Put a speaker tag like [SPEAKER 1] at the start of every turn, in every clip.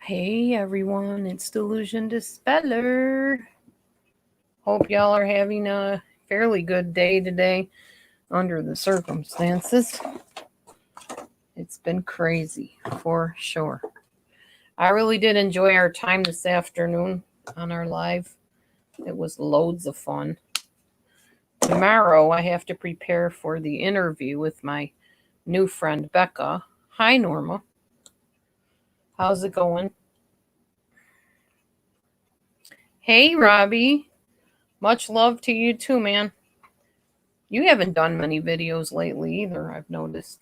[SPEAKER 1] Hey everyone, it's Delusion Dispeller. Hope y'all are having a fairly good day today under the circumstances. It's been crazy for sure. I really did enjoy our time this afternoon on our live. It was loads of fun. Tomorrow I have to prepare for the interview with my new friend Becca. Hi Norma. How's it going? Hey Robbie. Much love to you too, man. You haven't done many videos lately either, I've noticed.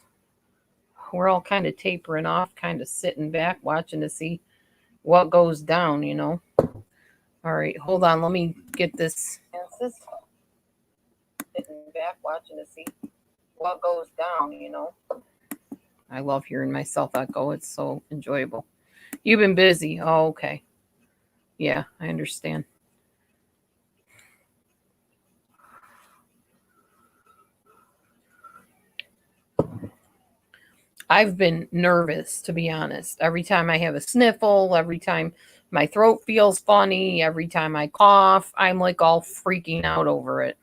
[SPEAKER 1] We're all kind of tapering off, kind of sitting back, watching to see what goes down. All right, hold on. Let me get this. Sitting back, watching to see what goes down. I love hearing myself echo. It's so enjoyable. You've been busy. Oh, okay. Yeah, I understand. I've been nervous, to be honest. Every time I have a sniffle, every time my throat feels funny, every time I cough, I'm like all freaking out over it.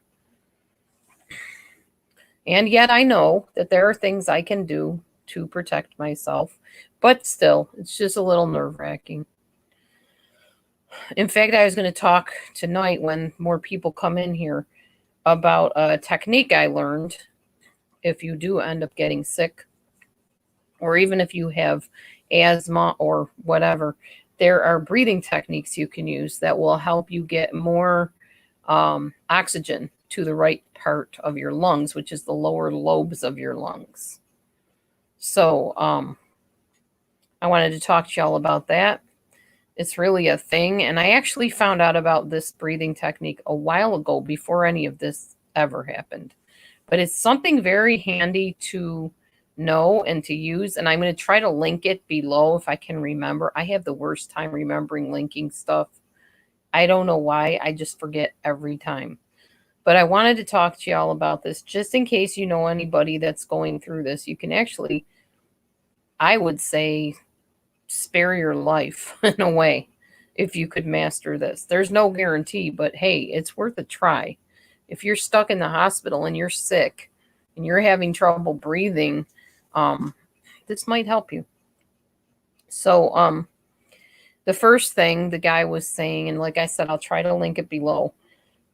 [SPEAKER 1] And yet I know that there are things I can do to protect myself, but still, it's just a little nerve wracking. In fact, I was going to talk tonight when more people come in here about a technique I learned if you do end up getting sick, or even if you have asthma or whatever. There are breathing techniques you can use that will help you get more oxygen to the right part of your lungs, which is the lower lobes of your lungs. So I wanted to talk to y'all about that. It's really a thing. And I actually found out about this breathing technique a while ago before any of this ever happened. But it's something very handy to know and to use. And I'm going to try to link it below if I can remember. I have the worst time remembering linking stuff. I don't know why. I just forget every time. But I wanted to talk to y'all about this just in case you know anybody that's going through this. You can actually, I would say, spare your life in a way if you could master this. There's no guarantee, but hey, it's worth a try. If you're stuck in the hospital and you're sick and you're having trouble breathing, this might help you. So, the first thing the guy was saying, and like I said, I'll try to link it below,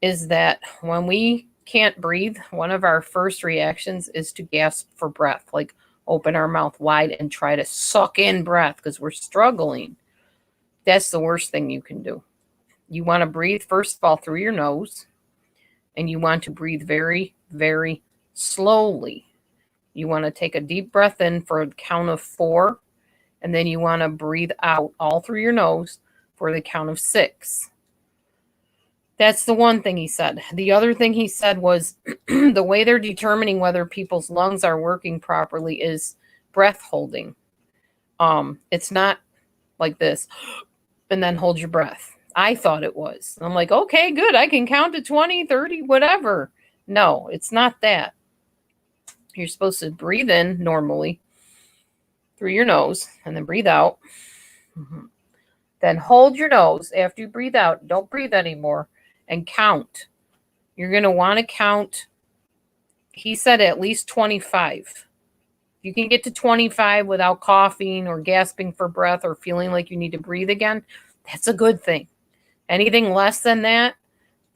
[SPEAKER 1] is that when we can't breathe, one of our first reactions is to gasp for breath, like open our mouth wide and try to suck in breath because we're struggling. That's the worst thing you can do. You want to breathe, first of all, through your nose, and you want to breathe very, very slowly. You want to take a deep breath in for a count of 4, and then you want to breathe out all through your nose for the count of 6. That's the one thing he said. The other thing he said was the way they're determining whether people's lungs are working properly is breath holding. It's not like this and then hold your breath. I thought it was. I'm like, okay, good. I can count to 20, 30, whatever. No, it's not that. You're supposed to breathe in normally through your nose and then breathe out. Mm-hmm. Then hold your nose after you breathe out. Don't breathe anymore and count. You're going to want to count, he said, at least 25. If you can get to 25 without coughing or gasping for breath or feeling like you need to breathe again, that's a good thing. Anything less than that,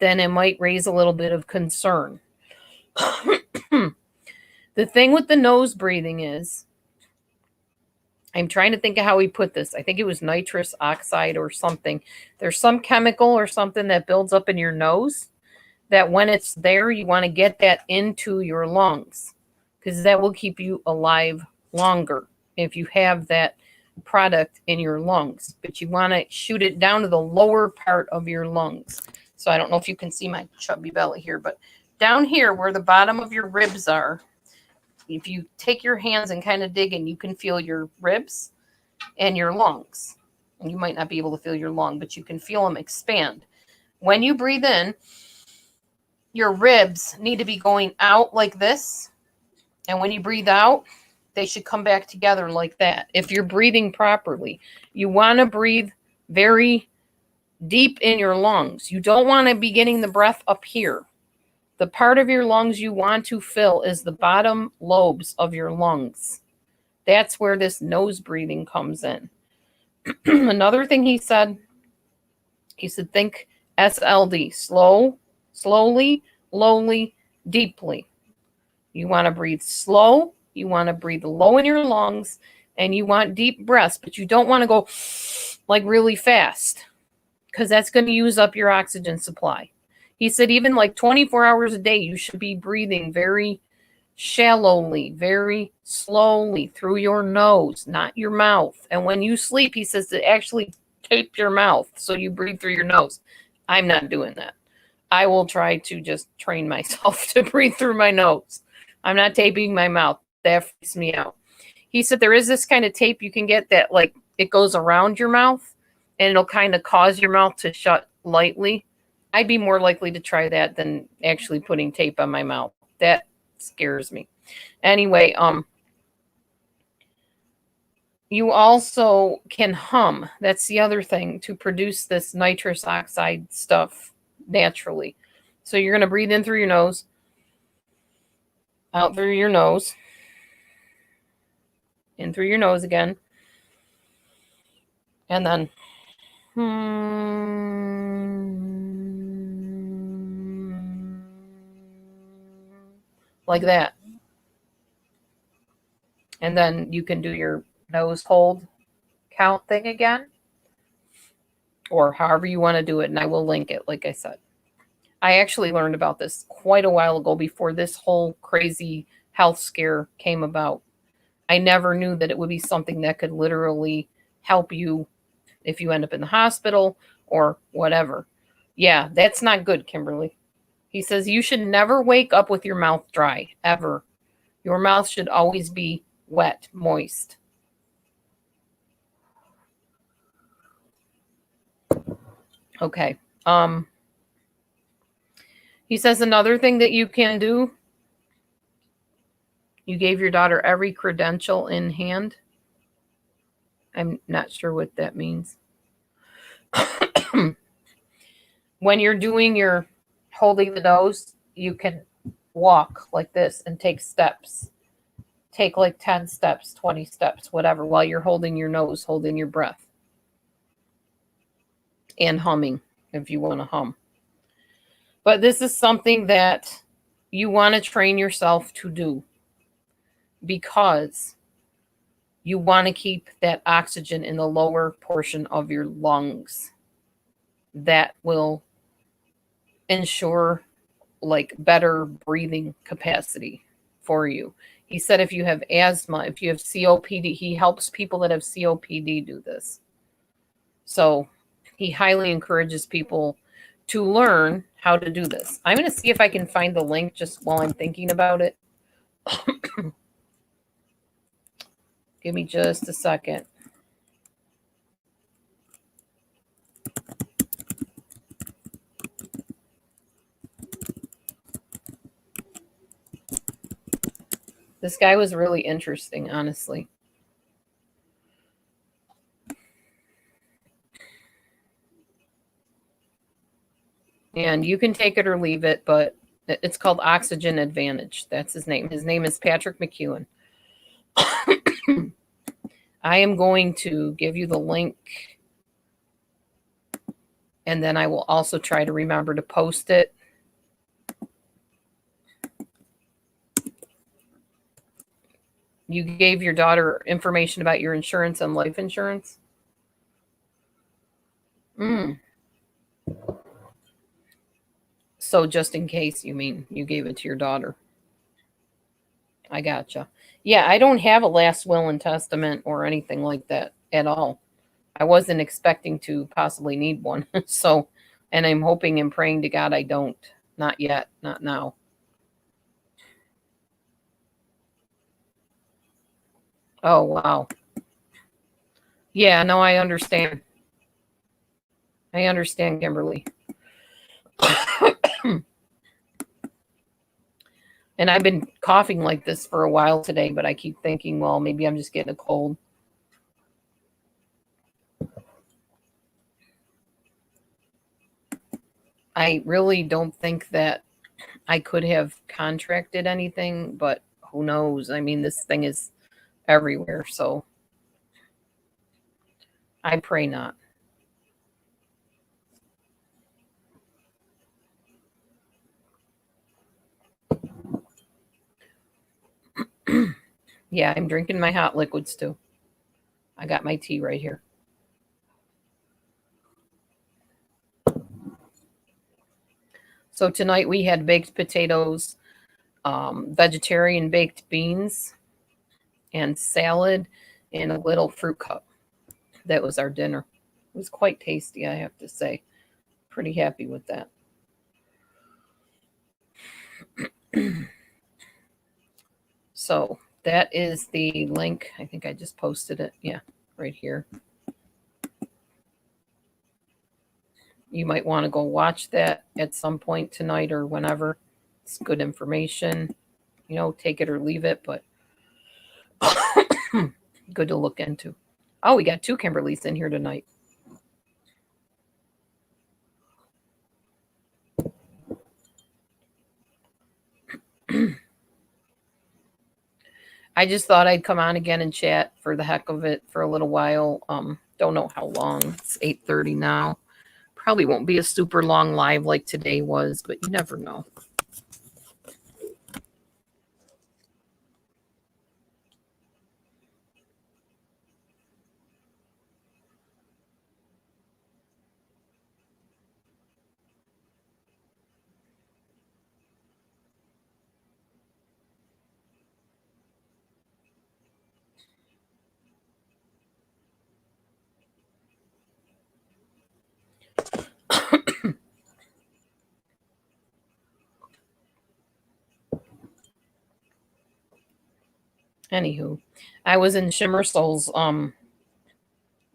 [SPEAKER 1] then it might raise a little bit of concern. The thing with the nose breathing is, I'm trying to think of how he put this. I think it was nitrous oxide or something. There's some chemical or something that builds up in your nose that when it's there, you want to get that into your lungs because that will keep you alive longer if you have that product in your lungs. But you want to shoot it down to the lower part of your lungs. So I don't know if you can see my chubby belly here, but down here where the bottom of your ribs are, if you take your hands and kind of dig in, you can feel your ribs and your lungs. And you might not be able to feel your lung, but you can feel them expand. When you breathe in, your ribs need to be going out like this. And when you breathe out, they should come back together like that. If you're breathing properly, you want to breathe very deep in your lungs. You don't want to be getting the breath up here. The part of your lungs you want to fill is the bottom lobes of your lungs. That's where this nose breathing comes in. Another thing he said, think SLD, slowly, lowly, deeply. You want to breathe slow, you want to breathe low in your lungs, and you want deep breaths, but you don't want to go like really fast because that's going to use up your oxygen supply. He said even like 24 hours a day, you should be breathing very shallowly, very slowly through your nose, not your mouth. And when you sleep, he says to actually tape your mouth so you breathe through your nose. I'm not doing that. I will try to just train myself to breathe through my nose. I'm not taping my mouth. That freaks me out. He said there is this kind of tape you can get that like it goes around your mouth and it'll kind of cause your mouth to shut lightly. I'd be more likely to try that than actually putting tape on my mouth. That scares me. Anyway, you also can hum. That's the other thing to produce this nitrous oxide stuff naturally. So you're going to breathe in through your nose, out through your nose, in through your nose again, and then like that. And then you can do your nose hold count thing again, or however you want to do it, and I will link it, like I said. I actually learned about this quite a while ago before this whole crazy health scare came about. I never knew that it would be something that could literally help you if you end up in the hospital or whatever. Yeah, that's not good, Kimberly. He says you should never wake up with your mouth dry, ever. Your mouth should always be wet, moist. Okay. He says another thing that you can do, you gave your daughter every credential in hand. I'm not sure what that means. When you're doing your holding the nose, you can walk like this and take steps. Take like 10 steps, 20 steps, whatever, while you're holding your nose, holding your breath. And humming, if you want to hum. But this is something that you want to train yourself to do because you want to keep that oxygen in the lower portion of your lungs. That will ensure like better breathing capacity for you. He said if you have asthma, if you have COPD, he helps people that have COPD do this. So he highly encourages people to learn how to do this. I'm going to see if I can find the link just while I'm thinking about it. Give me just a second. This guy was really interesting, honestly. And you can take it or leave it, but it's called Oxygen Advantage. That's his name. His name is Patrick McKeown. I am going to give you the link, and then I will also try to remember to post it. You gave your daughter information about your insurance and life insurance? So just in case, you mean you gave it to your daughter. I gotcha. Yeah, I don't have a last will and testament or anything like that at all. I wasn't expecting to possibly need one. So, and I'm hoping and praying to God I don't. Not yet, not now. Oh, wow. Yeah, no, I understand. I understand, Kimberly. And I've been coughing like this for a while today, but I keep thinking, well, maybe I'm just getting a cold. I really don't think that I could have contracted anything, but who knows? I mean, this thing is everywhere, so I pray not. Yeah, I'm drinking my hot liquids too. I got my tea right here. So tonight we had baked potatoes, vegetarian baked beans, and salad, and a little fruit cup. That was our dinner. It was quite tasty, I have to say. Pretty happy with that. So that is the link. I think I just posted it. Yeah, right here. You might want to go watch that at some point tonight or whenever. It's good information. You know, take it or leave it, but good to look into. Oh, we got 2 Kimberlys in here tonight. I just thought I'd come on again and chat for the heck of it for a little while. Don't know how long. It's 8:30 now. Probably won't be a super long live like today was, but you never know. Anywho, I was in Shimmer Souls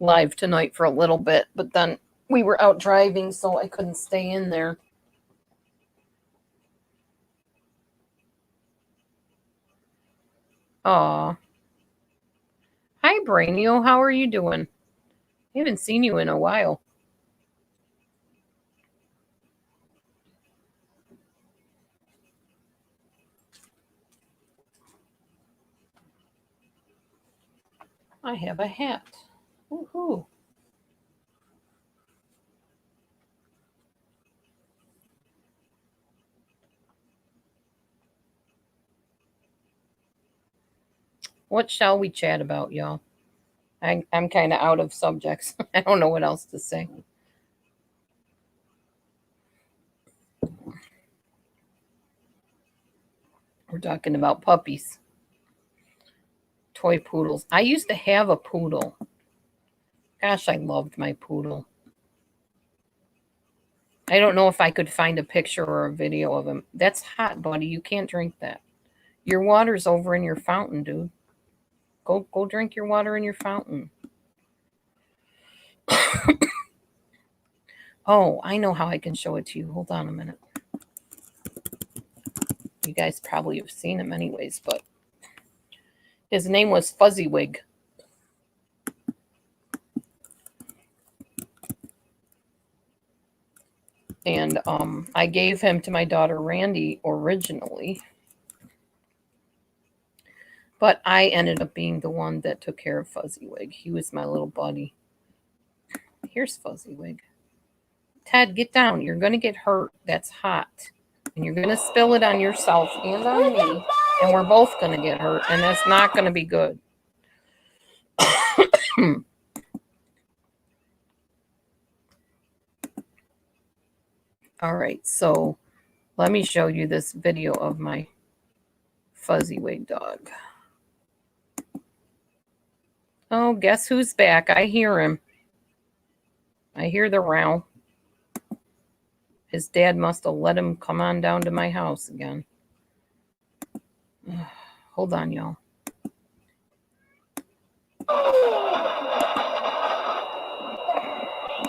[SPEAKER 1] live tonight for a little bit, but then we were out driving, so I couldn't stay in there. Aw. Hi, Brainio. How are you doing? I haven't seen you in a while. I have a hat. Woohoo. What shall we chat about, y'all? I'm kind of out of subjects. I don't know what else to say. We're talking about puppies, toy poodles. I used to have a poodle. Gosh, I loved my poodle. I don't know if I could find a picture or a video of him. That's hot, buddy. You can't drink that. Your water's over in your fountain, dude. Go drink your water in your fountain. Oh, I know how I can show it to you. Hold on a minute. You guys probably have seen him anyways, but his name was Fuzzywig. And I gave him to my daughter Randy originally. But I ended up being the one that took care of Fuzzywig. He was my little buddy. Here's Fuzzywig. Ted, get down. You're going to get hurt. That's hot. And you're going to spill it on yourself and on me. And we're both going to get hurt. And that's not going to be good. All right. So let me show you this video of my Fuzzywig dog. Oh, guess who's back? I hear him. I hear the row. His dad must have let him come on down to my house again. Hold on, y'all. Oh,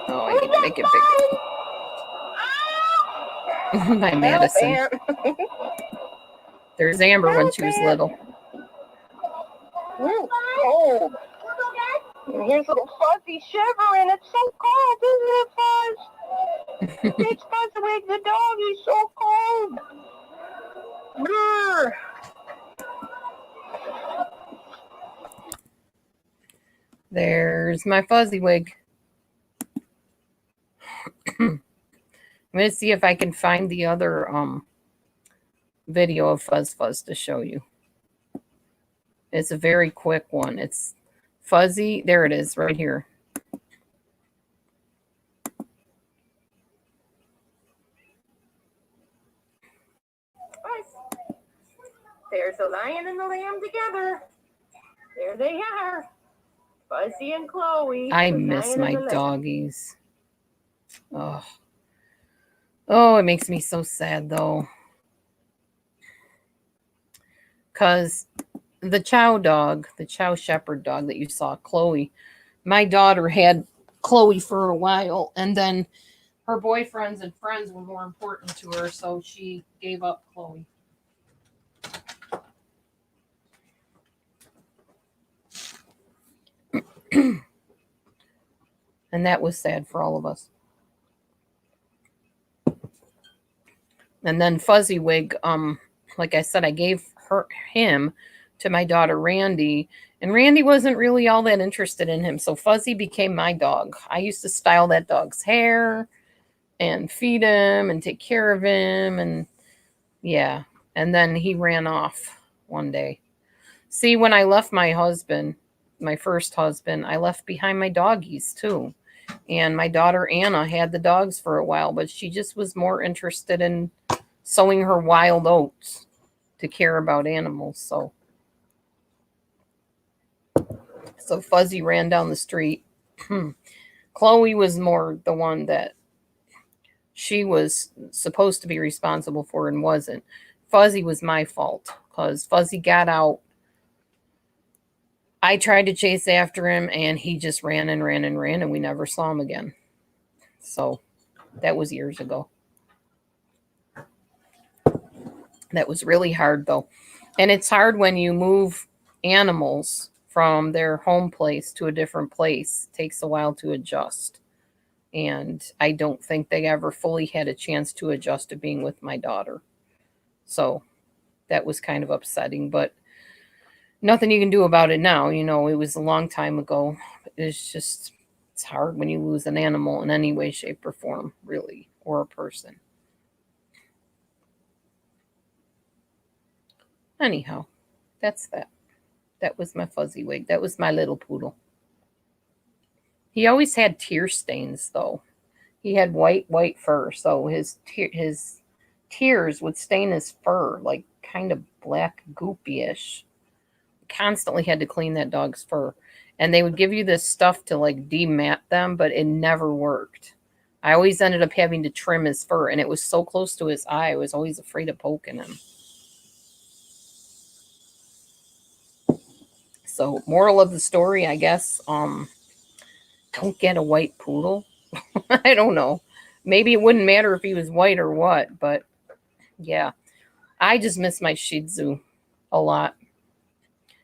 [SPEAKER 1] I need to make it bigger. By Madison. There's Amber when she was little.
[SPEAKER 2] Cold. Here's little Fuzzy shivering. It's so cold, isn't it, Fuzz? It's Fuzzywig the dog. He's so cold. Grr.
[SPEAKER 1] There's my Fuzzywig. I'm going to see if I can find the other video of Fuzz Fuzz to show you. It's a very quick one. It's Fuzzy. There it is right here.
[SPEAKER 2] There's the lion and the lamb together. There they are. Fuzzy and Chloe.
[SPEAKER 1] I miss my doggies. Oh. Oh, it makes me so sad though. Because the Chow dog, the Chow Shepherd dog that you saw, Chloe, my daughter had Chloe for a while, and then her boyfriends and friends were more important to her, so she gave up Chloe. And that was sad for all of us. And then Fuzzywig, like I said, I gave him to my daughter Randy, and Randy wasn't really all that interested in him, so Fuzzy became my dog. I used to style that dog's hair and feed him and take care of him, and yeah. And then he ran off one day. See, when I left my husband, my first husband, I left behind my doggies too. And my daughter Anna had the dogs for a while, but she just was more interested in sowing her wild oats to care about animals. So Fuzzy ran down the street. Chloe was more the one that she was supposed to be responsible for and wasn't. Fuzzy was my fault because Fuzzy got out. I tried to chase after him, and he just ran and ran and ran, and we never saw him again. So that was years ago. That was really hard, though. And it's hard when you move animals from their home place to a different place. It takes a while to adjust. And I don't think they ever fully had a chance to adjust to being with my daughter. So that was kind of upsetting, but nothing you can do about it now. You know, it was a long time ago. It's hard when you lose an animal in any way, shape, or form, really, or a person. Anyhow, that's that. That was my Fuzzywig. That was my little poodle. He always had tear stains, though. He had white fur, so his tears would stain his fur, like kind of black, goopy-ish. Constantly had to clean that dog's fur. And they would give you this stuff to like demat them, but it never worked. I always ended up having to trim his fur, and it was so close to his eye, I was always afraid of poking him. So, moral of the story, I guess, don't get a white poodle. I don't know. Maybe it wouldn't matter if he was white or what, but yeah. I just miss my Shih Tzu a lot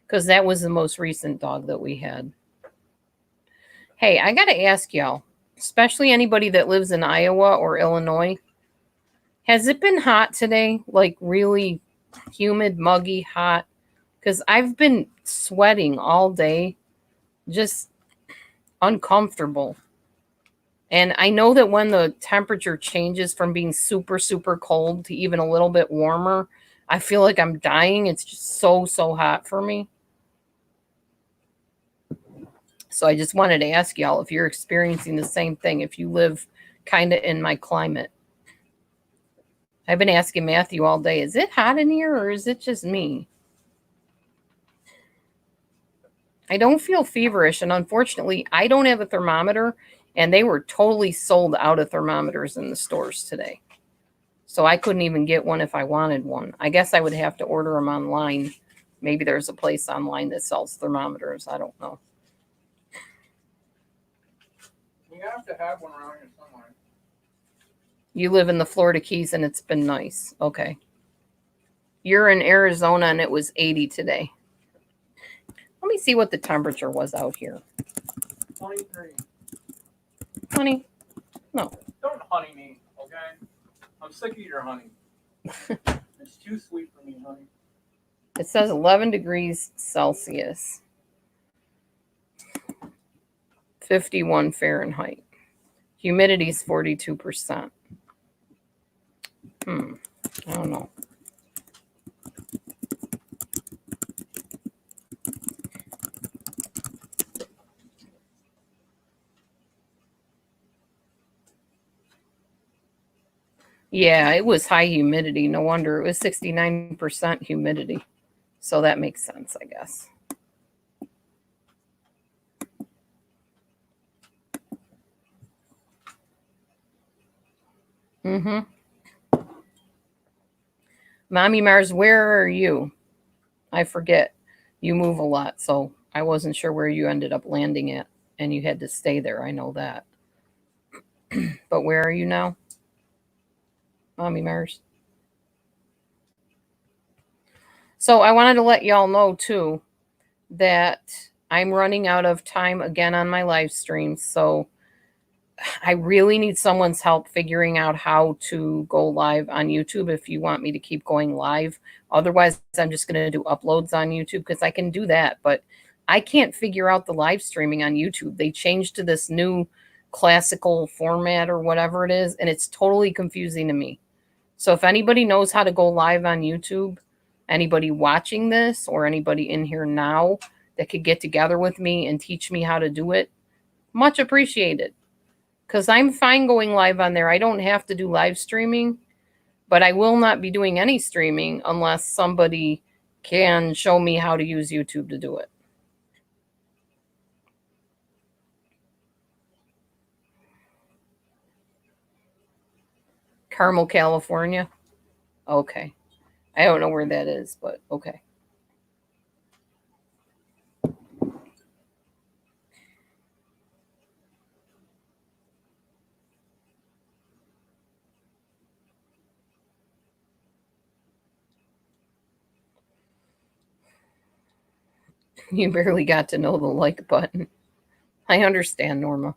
[SPEAKER 1] because that was the most recent dog that we had. Hey, I got to ask y'all, especially anybody that lives in Iowa or Illinois, has it been hot today? Like really humid, muggy, hot? Because I've been sweating all day, just uncomfortable. And I know that when the temperature changes from being super, super cold to even a little bit warmer, I feel like I'm dying. It's just so, so hot for me. So I just wanted to ask y'all if you're experiencing the same thing, if you live kind of in my climate. I've been asking Matthew all day, is it hot in here or is it just me? I don't feel feverish, and unfortunately, I don't have a thermometer, and they were totally sold out of thermometers in the stores today. So I couldn't even get one if I wanted one. I guess I would have to order them online. Maybe there's a place online that sells thermometers. I don't know.
[SPEAKER 3] You have to have one around here somewhere.
[SPEAKER 1] You live in the Florida Keys, and it's been nice. Okay. You're in Arizona and it was 80 today. Let me see what the temperature was out here.
[SPEAKER 3] 23.
[SPEAKER 1] Honey, no.
[SPEAKER 3] Don't honey me, okay? I'm sick of your honey. It's too sweet for me, honey.
[SPEAKER 1] It says 11 degrees Celsius, 51 Fahrenheit. Humidity is 42%. I don't know. Yeah, it was high humidity. No wonder. It was 69% humidity. So that makes sense, I guess. Mommy Mars, where are you? I forget. You move a lot, so I wasn't sure where you ended up landing at, and you had to stay there. I know that. But where are you now? Mommy Mars. So I wanted to let y'all know, too, that I'm running out of time again on my live streams. So I really need someone's help figuring out how to go live on YouTube if you want me to keep going live. Otherwise, I'm just going to do uploads on YouTube because I can do that. But I can't figure out the live streaming on YouTube. They changed to this new classical format or whatever it is, and it's totally confusing to me. So if anybody knows how to go live on YouTube, anybody watching this or anybody in here now that could get together with me and teach me how to do it, much appreciated. Because I'm fine going live on there. I don't have to do live streaming, but I will not be doing any streaming unless somebody can show me how to use YouTube to do it. Carmel, California. Okay. I don't know where that is, but okay. You barely got to know the like button. I understand, Norma.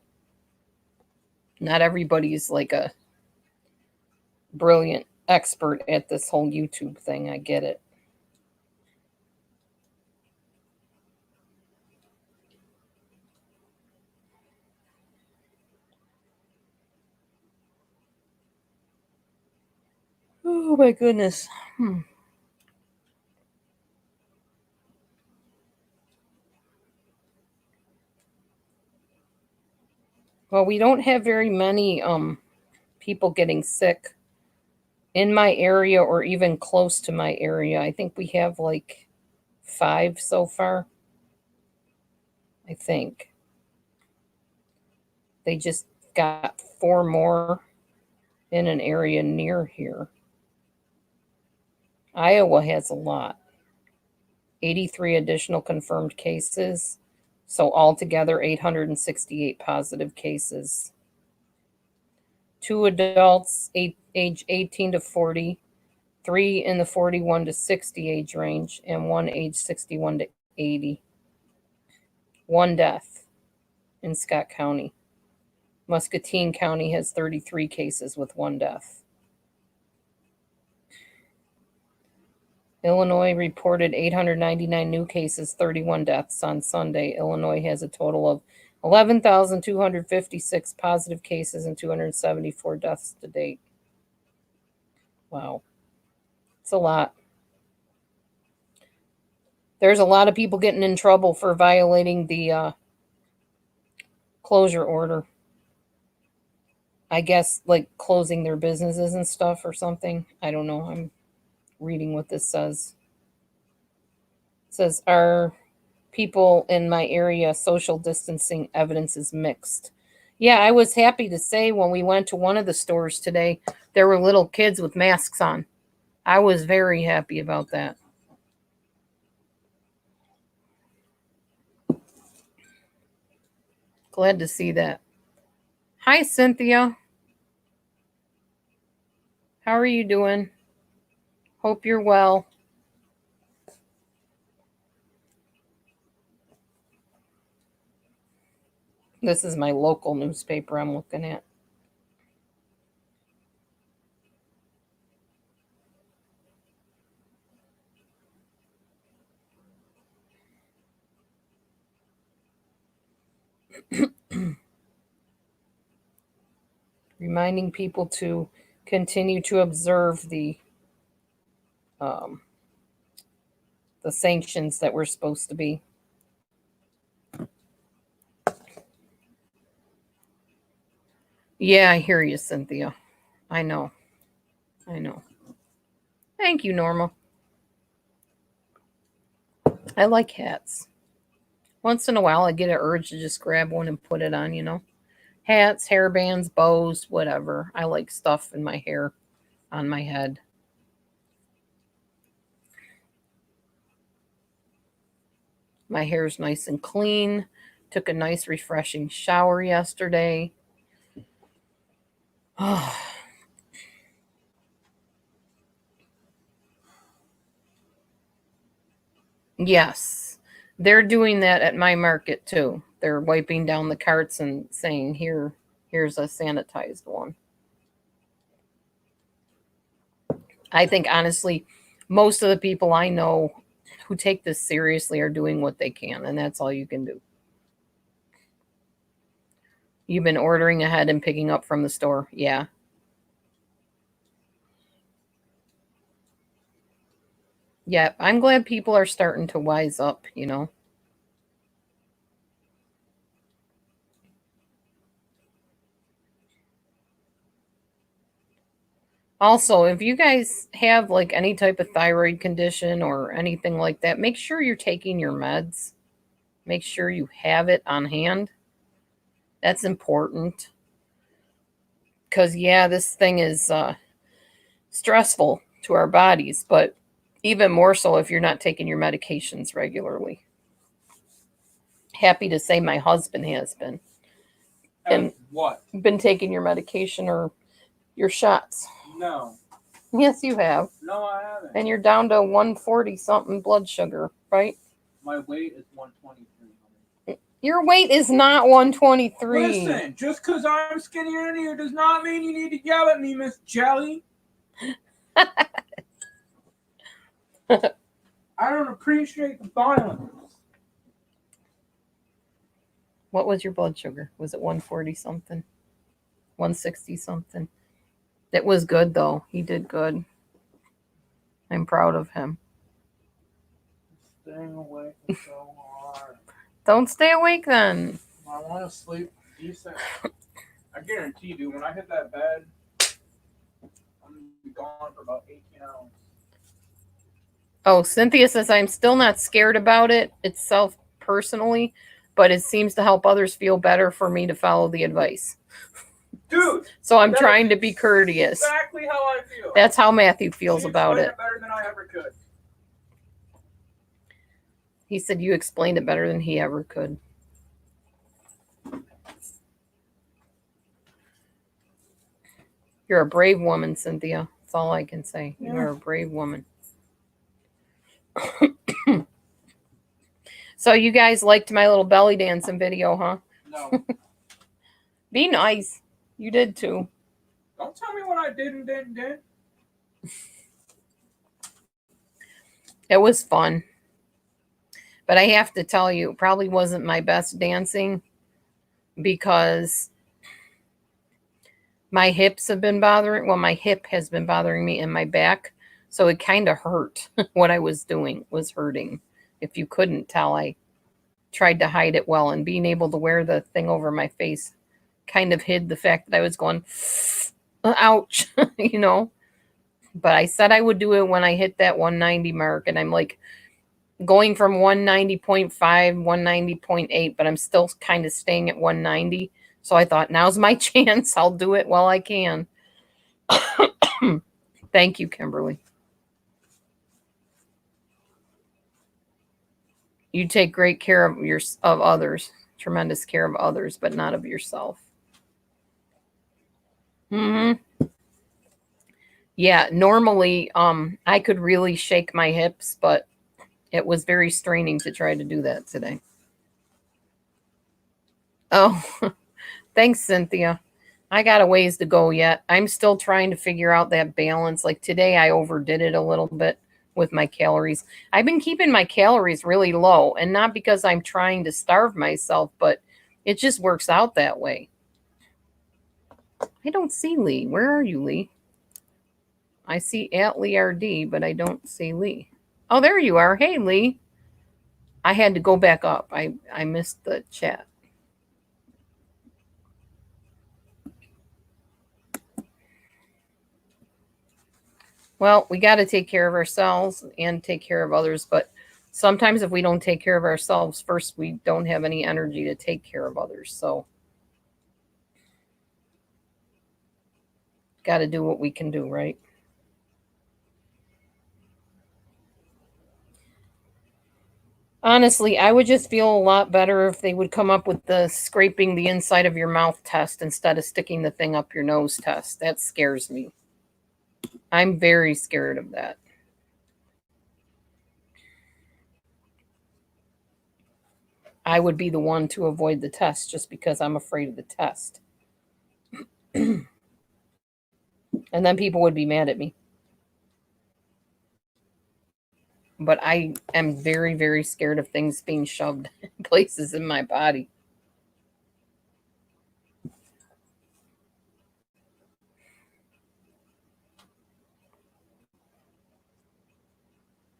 [SPEAKER 1] Not everybody's like a brilliant expert at this whole YouTube thing. I get it. Oh my goodness. Well, we don't have very many people getting sick in my area or even close to my area. I think we have like 5 so far. I think. They just got 4 more in an area near here. Iowa has a lot. 83 additional confirmed cases. So altogether 868 positive cases. 2 adults age 18 to 40, 3 in the 41 to 60 age range, and 1 age 61 to 80. 1 death in Scott County. Muscatine County has 33 cases with 1 death. Illinois reported 899 new cases, 31 deaths on Sunday. Illinois has a total of 11,256 positive cases and 274 deaths to date. Wow. It's a lot. There's a lot of people getting in trouble for violating the closure order. I guess like closing their businesses and stuff or something. I don't know. I'm reading what this says. It says, our people in my area social distancing evidence is mixed. Yeah, I was happy to say when we went to one of the stores today, there were little kids with masks on. I was very happy about that. Glad to see that. Hi, Cynthia. How are you doing? Hope you're well. This is my local newspaper I'm looking at. Reminding people to continue to observe the sanctions that we're supposed to be. Yeah, I hear you, Cynthia. I know. Thank you, Norma. I like hats. Once in a while, I get an urge to just grab one and put it on, you know. Hats, hairbands, bows, whatever. I like stuff in my hair, on my head. My hair's nice and clean. Took a nice, refreshing shower yesterday. Oh. Yes, they're doing that at my market too. They're wiping down the carts and saying, here's a sanitized one. I think honestly, most of the people I know who take this seriously are doing what they can, and that's all you can do. You've been ordering ahead and picking up from the store. Yeah. Yeah, I'm glad people are starting to wise up, you know. Also, if you guys have like any type of thyroid condition or anything like that, make sure you're taking your meds. Make sure you have it on hand. That's important. Because, yeah, this thing is stressful to our bodies, but even more so if you're not taking your medications regularly. Happy to say my husband has been. And
[SPEAKER 3] what?
[SPEAKER 1] Been taking your medication or your shots.
[SPEAKER 3] No.
[SPEAKER 1] Yes, you have.
[SPEAKER 3] No, I haven't.
[SPEAKER 1] And you're down to 140 something blood sugar, right?
[SPEAKER 3] My weight is 123.
[SPEAKER 1] Your weight is not 123.
[SPEAKER 3] Listen, just because I'm skinnier than you does not mean you need to yell at me, Miss Jelly. I don't appreciate the violence.
[SPEAKER 1] What was your blood sugar? Was it 140 something? 160 something? It was good, though. He did good. I'm proud of him.
[SPEAKER 3] Staying awake so hard.
[SPEAKER 1] Don't stay awake then.
[SPEAKER 3] I want to sleep decent. I guarantee you, dude, when I hit that bed, I'm going to be gone for about 18 hours.
[SPEAKER 1] Oh, Cynthia says, I'm still not scared about it itself personally, but it seems to help others feel better for me to follow the advice.
[SPEAKER 3] Dude!
[SPEAKER 1] So I'm trying to be courteous.
[SPEAKER 3] Exactly how I feel.
[SPEAKER 1] That's how Matthew feels about it.
[SPEAKER 3] Better than I ever could.
[SPEAKER 1] He said you explained it better than he ever could. You're a brave woman, Cynthia. That's all I can say. Yeah. You're a brave woman. So you guys liked my little belly dancing video, huh?
[SPEAKER 3] No.
[SPEAKER 1] Be nice. You did too.
[SPEAKER 3] Don't tell me what I did and did.
[SPEAKER 1] It was fun. But I have to tell you, it probably wasn't my best dancing because my hips have been bothering. Well, my hip has been bothering me in my back. So it kind of hurt. What I was doing was hurting. If you couldn't tell, I tried to hide it well. And being able to wear the thing over my face kind of hid the fact that I was going, ouch, you know. But I said I would do it when I hit that 190 mark. And I'm like going from 190.5, 190.8, but I'm still kind of staying at 190. So I thought, now's my chance. I'll do it while I can. Thank you, Kimberly. You take great care of others, tremendous care of others, but not of yourself. Yeah, normally I could really shake my hips, but it was very straining to try to do that today. Oh, thanks, Cynthia. I got a ways to go yet. I'm still trying to figure out that balance. Like today, I overdid it a little bit with my calories. I've been keeping my calories really low, and not because I'm trying to starve myself, but it just works out that way. I don't see Lee. Where are you, Lee? I see at Lee RD, but I don't see Lee. Oh, there you are. Hey, Lee. I had to go back up. I missed the chat. Well, we got to take care of ourselves and take care of others, but sometimes if we don't take care of ourselves first, we don't have any energy to take care of others. So, got to do what we can do, right? Honestly, I would just feel a lot better if they would come up with the scraping the inside of your mouth test instead of sticking the thing up your nose test. That scares me. I'm very scared of that. I would be the one to avoid the test just because I'm afraid of the test. And then people would be mad at me. But I am very, very scared of things being shoved places in my body.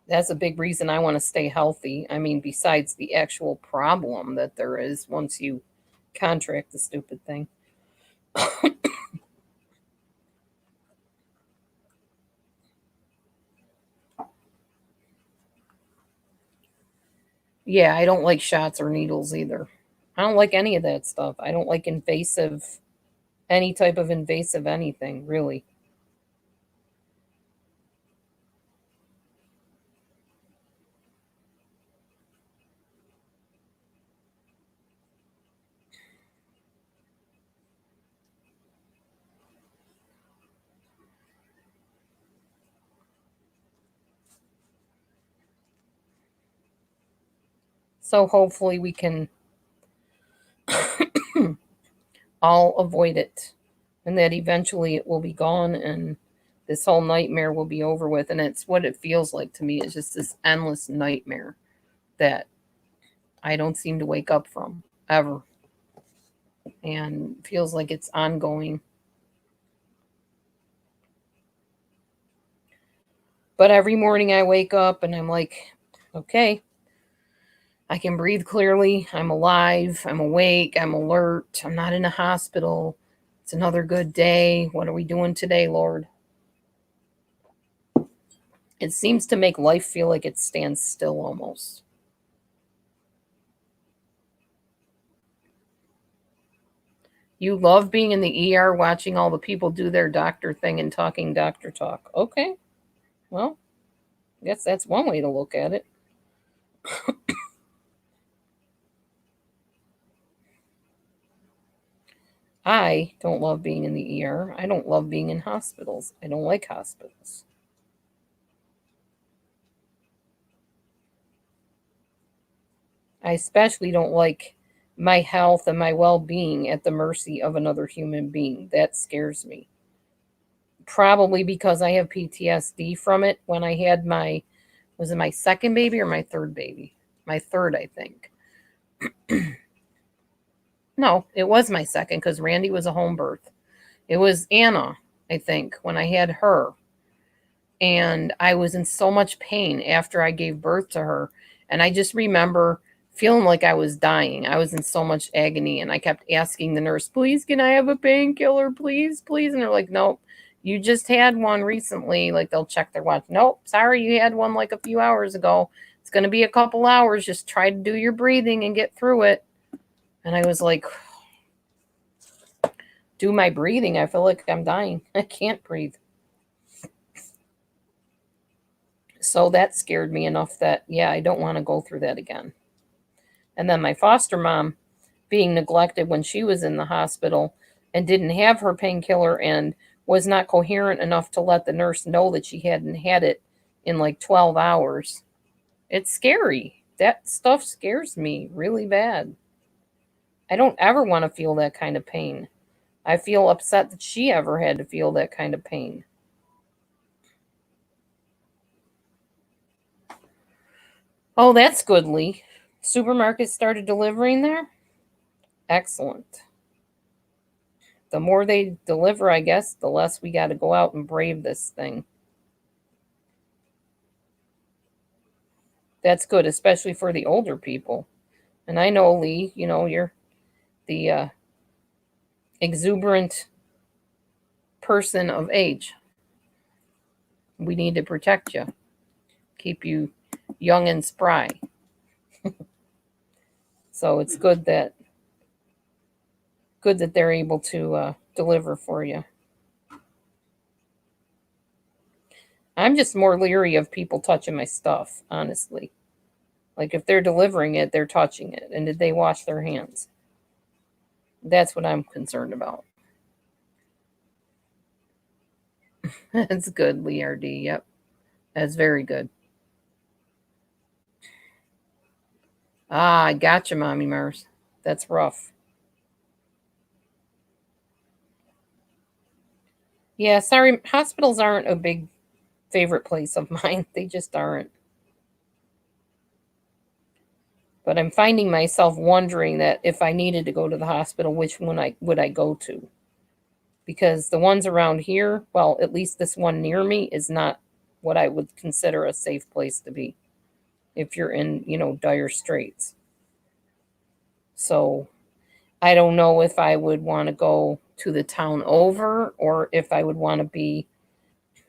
[SPEAKER 1] That's a big reason I want to stay healthy. I mean, besides the actual problem that there is once you contract the stupid thing. Yeah, I don't like shots or needles either. I don't like any of that stuff. I don't like invasive, any type of invasive anything, really. So hopefully we can all avoid it and that eventually it will be gone and this whole nightmare will be over with. And it's what it feels like to me. It's just this endless nightmare that I don't seem to wake up from ever. And feels like it's ongoing. But every morning I wake up and I'm like, okay, I can breathe clearly. I'm alive. I'm awake. I'm alert. I'm not in a hospital. It's another good day. What are we doing today, Lord? It seems to make life feel like it stands still almost. You love being in the ER watching all the people do their doctor thing and talking doctor talk. Okay. Well, I guess that's one way to look at it. I don't love being in the ER. I don't love being in hospitals. I don't like hospitals. I especially don't like my health and my well being at the mercy of another human being. That scares me. Probably because I have PTSD from it when I had was it my second baby or my third baby? My third, I think. No, it was my second because Randy was a home birth. It was Anna, I think, when I had her. And I was in so much pain after I gave birth to her. And I just remember feeling like I was dying. I was in so much agony. And I kept asking the nurse, please, can I have a painkiller? Please, please. And they're like, nope, you just had one recently. Like they'll check their watch. Nope, sorry, you had one like a few hours ago. It's going to be a couple hours. Just try to do your breathing and get through it. And I was like, do my breathing. I feel like I'm dying. I can't breathe. So that scared me enough that, yeah, I don't want to go through that again. And then my foster mom being neglected when she was in the hospital and didn't have her painkiller and was not coherent enough to let the nurse know that she hadn't had it in like 12 hours. It's scary. That stuff scares me really bad. I don't ever want to feel that kind of pain. I feel upset that she ever had to feel that kind of pain. Oh, that's good, Lee. Supermarket started delivering there? Excellent. The more they deliver, I guess, the less we got to go out and brave this thing. That's good, especially for the older people. And I know, Lee, you're the exuberant person of age. We need to protect you, keep you young and spry. So it's good that they're able to deliver for you. I'm just more leery of people touching my stuff, honestly. Like if they're delivering it, they're touching it. And did they wash their hands? That's what I'm concerned about. That's good, Lee RD. Yep. That's very good. Ah, I gotcha, Mommy Mars. That's rough. Yeah, sorry, hospitals aren't a big favorite place of mine. They just aren't. But I'm finding myself wondering that if I needed to go to the hospital, which one would I go to? Because the ones around here, well, at least this one near me is not what I would consider a safe place to be if you're in, dire straits. So I don't know if I would want to go to the town over or if I would want to be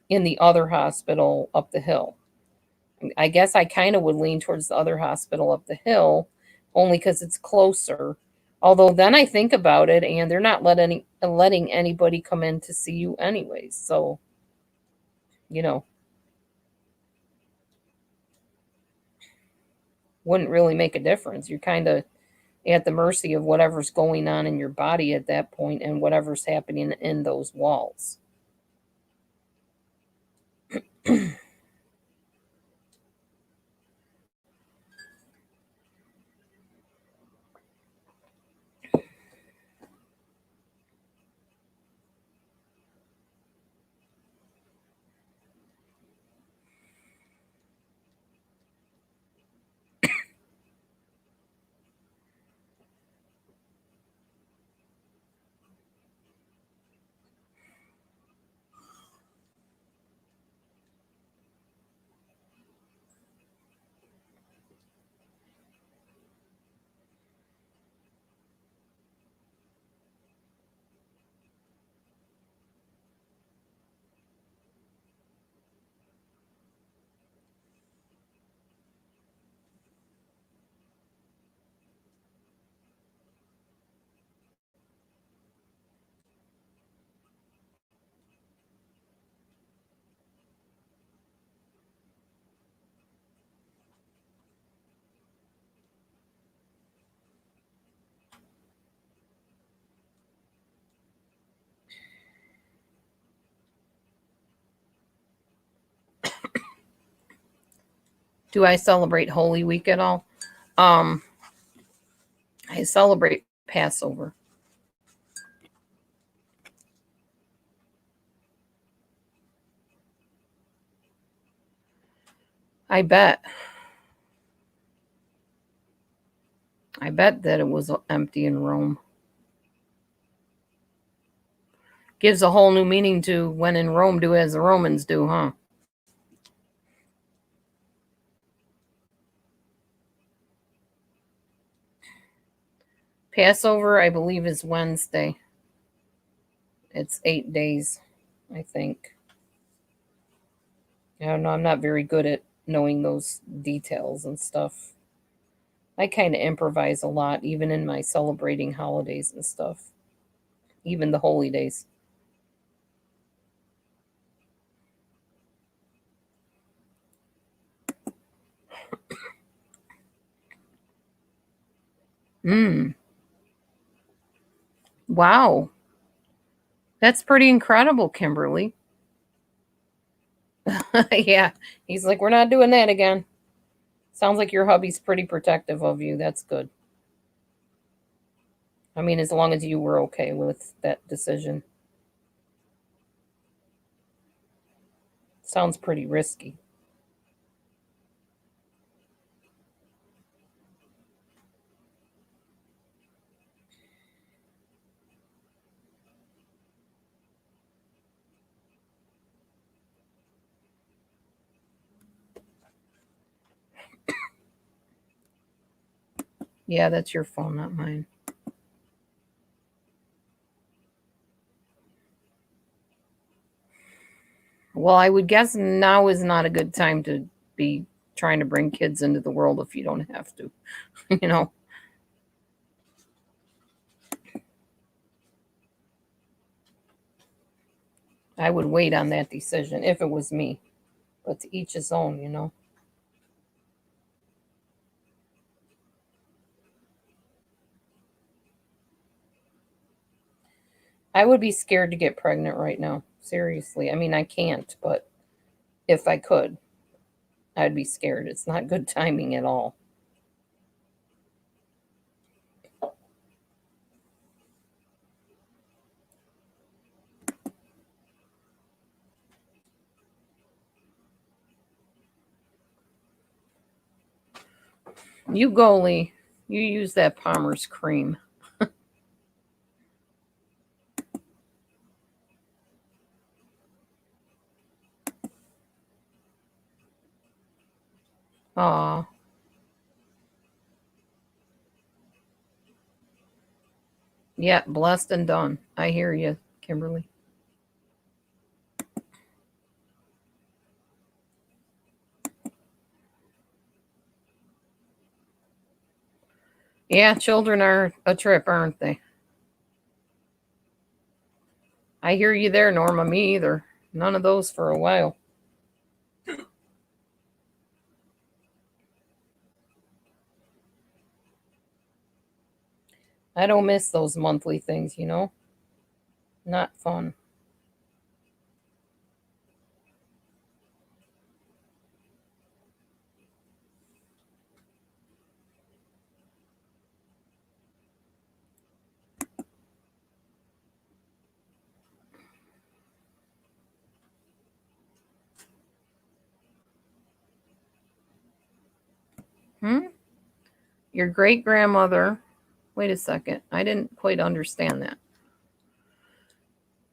[SPEAKER 1] in the other hospital up the hill. I guess I kind of would lean towards the other hospital up the hill only because it's closer. Although then I think about it and they're not letting anybody come in to see you anyways. So, wouldn't really make a difference. You're kind of at the mercy of whatever's going on in your body at that point and whatever's happening in those walls. Do I celebrate Holy Week at all? I celebrate Passover. I bet that it was empty in Rome. Gives a whole new meaning to when in Rome, do as the Romans do, huh? Passover, I believe, is Wednesday. It's 8 days, I think. I don't know. I'm not very good at knowing those details and stuff. I kind of improvise a lot, even in my celebrating holidays and stuff, even the holy days. Wow. That's pretty incredible, Kimberly. Yeah. He's like, we're not doing that again. Sounds like your hubby's pretty protective of you. That's good. I mean, as long as you were okay with that decision. Sounds pretty risky. Yeah, that's your phone, not mine. Well, I would guess now is not a good time to be trying to bring kids into the world if you don't have to. You know, I would wait on that decision if it was me. But to each his own, you know. I would be scared to get pregnant right now. Seriously. I mean, I can't, but if I could, I'd be scared. It's not good timing at all. You go, Lee. You use that Palmer's cream. Aw. Yeah, blessed and done. I hear you, Kimberly. Yeah, children are a trip, aren't they? I hear you there, Norma. Me either. None of those for a while. I don't miss those monthly things, you know? Not fun. Hmm? Your great grandmother. Wait a second. I didn't quite understand that.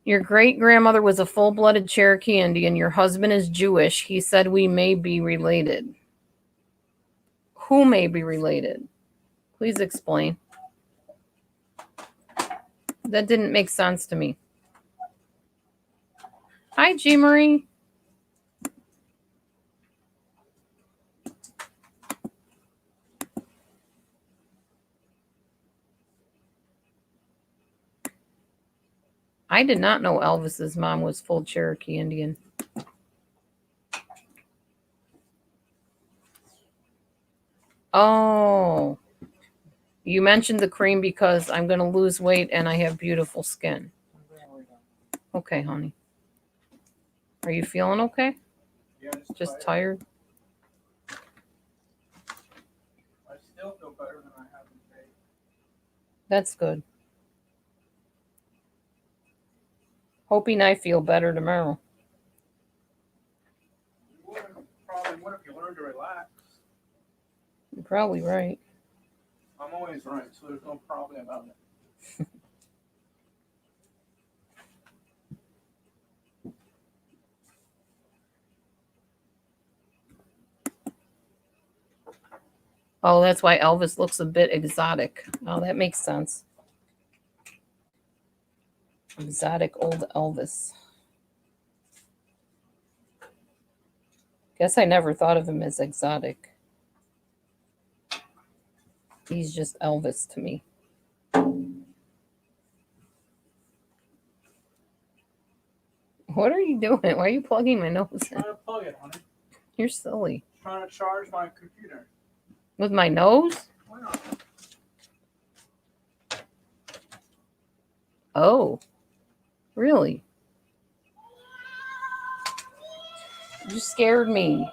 [SPEAKER 1] Your great grandmother was a full blooded Cherokee Indian. Your husband is Jewish. He said we may be related. Who may be related? Please explain. That didn't make sense to me. Hi, G. Marie. I did not know Elvis's mom was full Cherokee Indian. Oh, you mentioned the cream because I'm going to lose weight and I have beautiful skin. Okay, honey. Are you feeling okay?
[SPEAKER 3] Yeah,
[SPEAKER 1] Just tired?
[SPEAKER 3] I still feel better than I have today.
[SPEAKER 1] That's good. Hoping I feel better tomorrow.
[SPEAKER 3] You would, probably would if you learned to relax.
[SPEAKER 1] You're probably right.
[SPEAKER 3] I'm always right, so there's no problem about it.
[SPEAKER 1] Oh, that's why Elvis looks a bit exotic. Oh, that makes sense. Exotic old Elvis. Guess I never thought of him as exotic. He's just Elvis to me. What are you doing? Why are you plugging my nose in?
[SPEAKER 3] Trying to plug it, honey.
[SPEAKER 1] You're silly.
[SPEAKER 3] Trying to charge my computer.
[SPEAKER 1] With my nose?
[SPEAKER 3] Why not?
[SPEAKER 1] Oh, really? You scared me.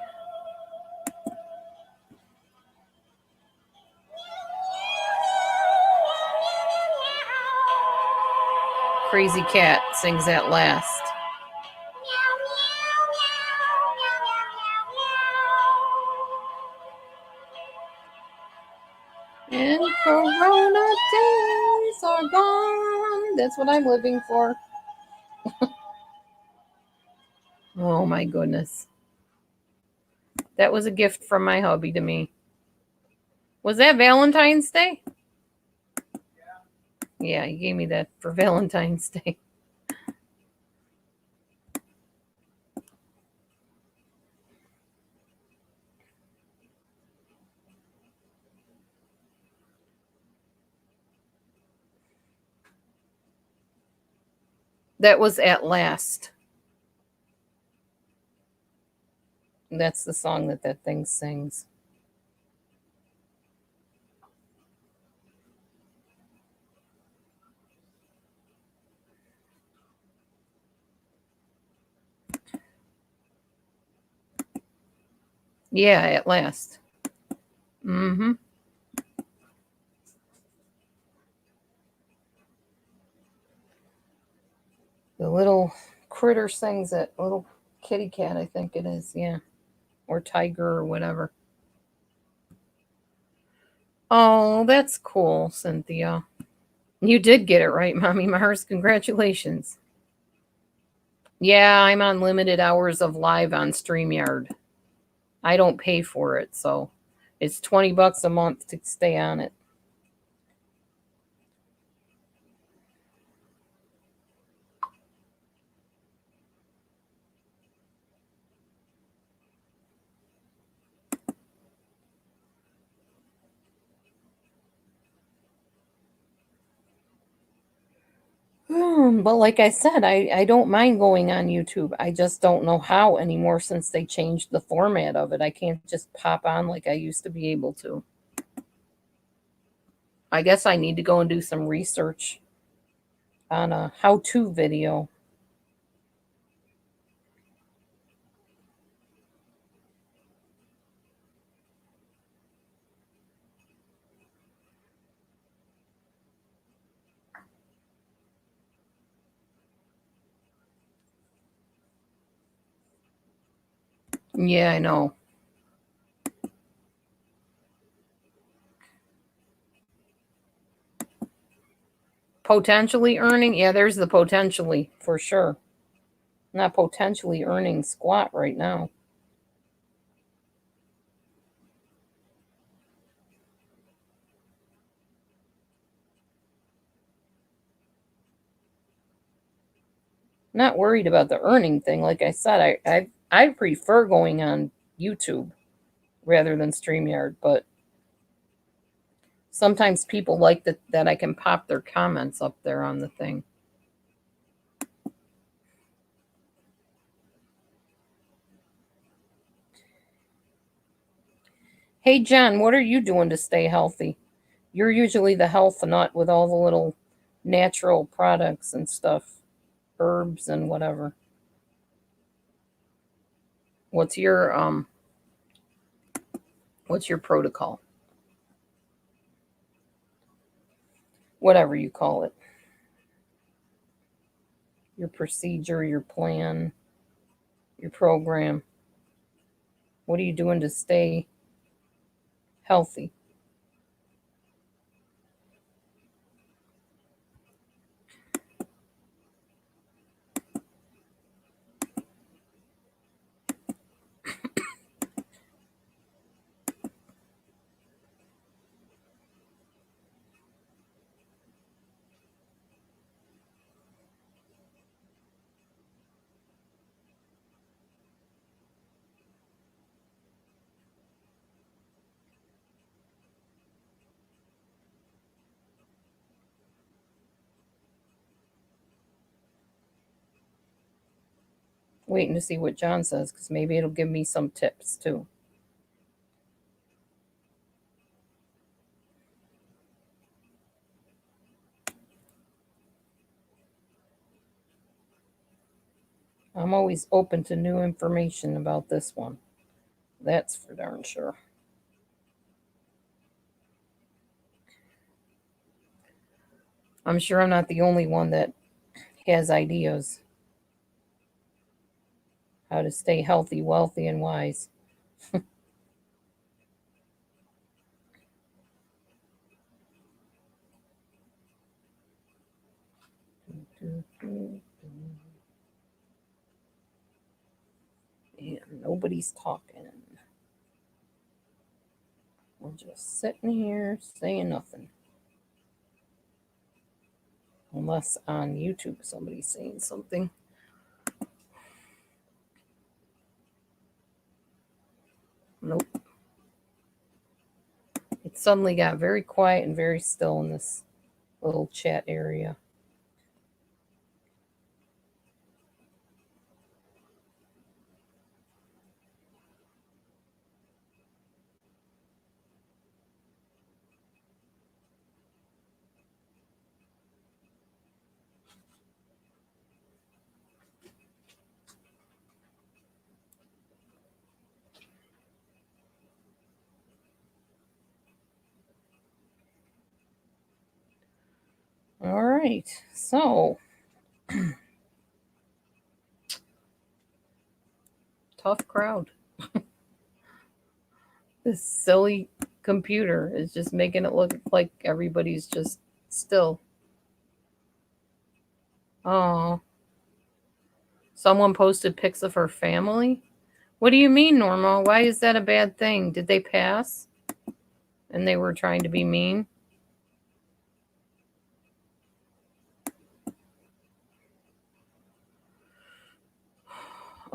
[SPEAKER 1] Crazy cat sings at last. And Corona days are gone. That's what I'm living for. Oh my goodness. That was a gift from my hubby to me. Was that Valentine's Day? Yeah, he gave me that for Valentine's Day. That was At Last. That's the song that thing sings. Yeah, At Last. Mm-hmm. The little critter sings it. Little kitty cat, I think it is. Yeah. Or tiger or whatever. Oh, that's cool, Cynthia. You did get it right, Mommy Mars. Congratulations. Yeah, I'm on limited hours of live on StreamYard. I don't pay for it, so it's $20 a month to stay on it. But like I said, I don't mind going on YouTube. I just don't know how anymore since they changed the format of it. I can't just pop on like I used to be able to. I guess I need to go and do some research on a how-to video. Yeah, I know. Potentially earning? Yeah, there's the potentially for sure. Not potentially earning squat right now. Not worried about the earning thing. Like I said, I prefer going on YouTube rather than StreamYard, but sometimes people like that I can pop their comments up there on the thing. Hey John, what are you doing to stay healthy? You're usually the health nut with all the little natural products and stuff, herbs and whatever. What's your protocol? Whatever you call it. Your procedure, your plan, your program. What are you doing to stay healthy? Waiting to see what John says because maybe it'll give me some tips too. I'm always open to new information about this one. That's for darn sure. I'm sure I'm not the only one that has ideas how to stay healthy, wealthy, and wise. And nobody's talking. We're just sitting here saying nothing. Unless on YouTube somebody's saying something. Nope. It suddenly got very quiet and very still in this little chat area. All right, so tough crowd. This silly computer is just making it look like everybody's just still. Oh, someone posted pics of her family. What do you mean, Norma? Why is that a bad thing? Did they pass? And they were trying to be mean?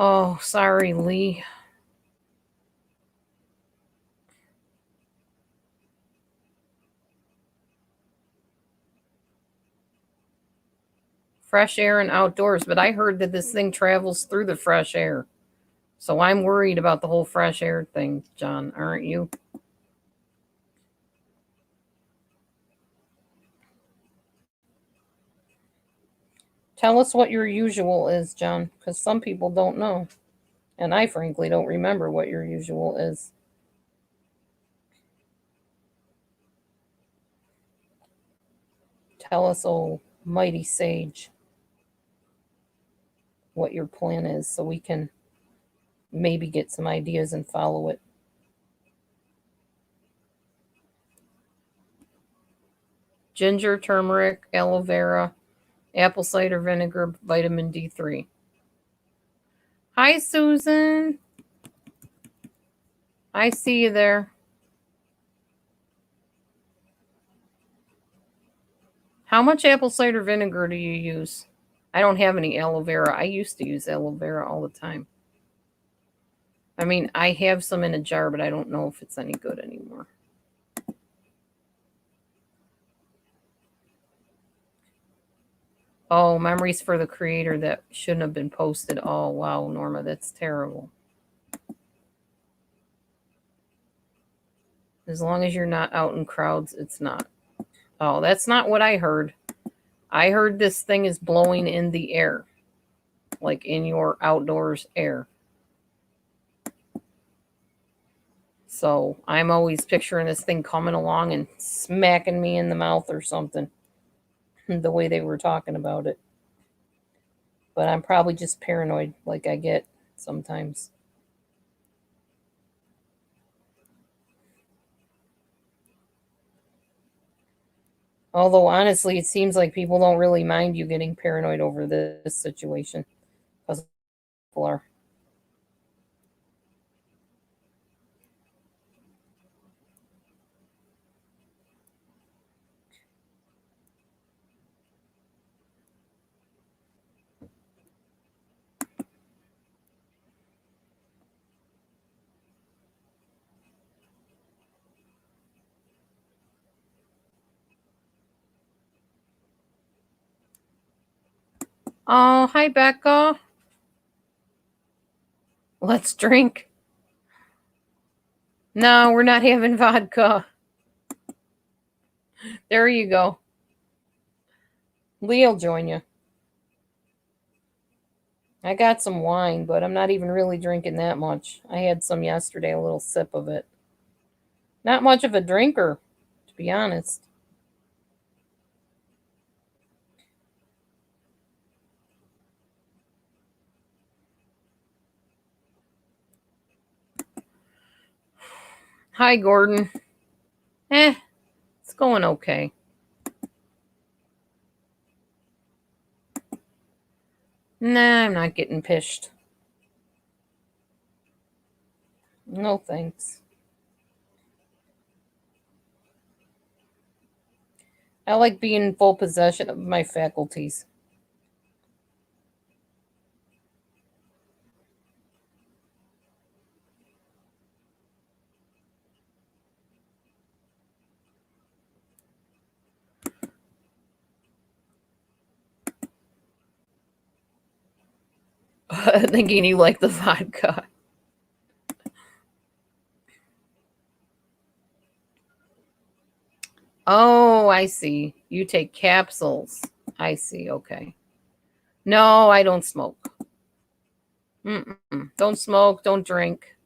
[SPEAKER 1] Oh, sorry, Lee. Fresh air and outdoors, but I heard that this thing travels through the fresh air. So I'm worried about the whole fresh air thing, John, aren't you? Tell us what your usual is, John, because some people don't know. And I frankly don't remember what your usual is. Tell us, oh mighty sage, what your plan is so we can maybe get some ideas and follow it. Ginger, turmeric, aloe vera, apple cider vinegar, vitamin D3. Hi, Susan. I see you there. How much apple cider vinegar do you use? I don't have any aloe vera. I used to use aloe vera all the time. I mean, I have some in a jar, but I don't know if it's any good anymore. Oh, memories for the creator that shouldn't have been posted. Oh, wow, Norma, that's terrible. As long as you're not out in crowds, it's not. Oh, that's not what I heard. I heard this thing is blowing in the air, like in your outdoors air. So I'm always picturing this thing coming along and smacking me in the mouth or something, the way they were talking about it. But I'm probably just paranoid like I get sometimes. Although honestly, it seems like people don't really mind you getting paranoid over this situation. Because people are. Oh, hi, Becca. Let's drink. No, we're not having vodka. There you go. Lee'll join you. I got some wine, but I'm not even really drinking that much. I had some yesterday, a little sip of it. Not much of a drinker, to be honest. Hi, Gordon. It's going okay. Nah, I'm not getting pished. No thanks. I like being in full possession of my faculties. Thinking you like the vodka. Oh, I see. You take capsules. I see. Okay. No, I don't smoke. Mm-mm. Don't smoke. Don't drink.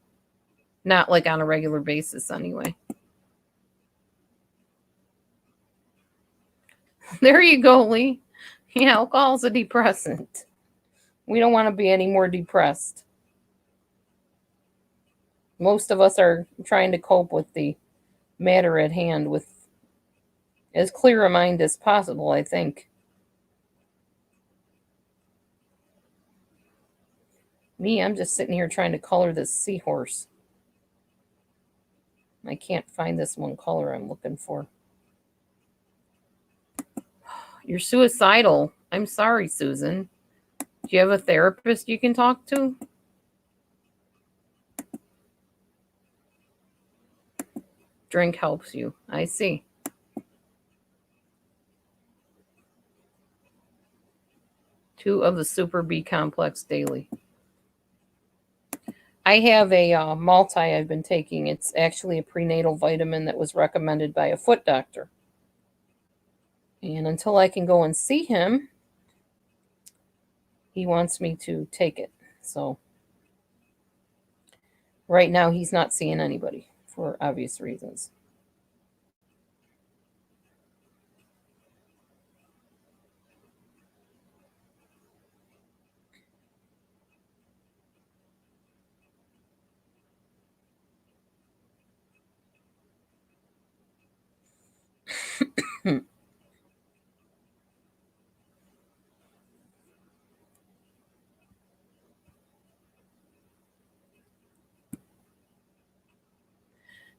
[SPEAKER 1] Not like on a regular basis, anyway. There you go, Lee. Yeah, alcohol's a depressant. We don't want to be any more depressed. Most of us are trying to cope with the matter at hand with as clear a mind as possible, I think. Me, I'm just sitting here trying to color this seahorse. I can't find this one color I'm looking for. You're suicidal. I'm sorry, Susan. Do you have a therapist you can talk to? Drink helps you. I see. Two of the Super B complex daily. I have a multi I've been taking. It's actually a prenatal vitamin that was recommended by a foot doctor. And until I can go and see him, he wants me to take it. So right now he's not seeing anybody for obvious reasons.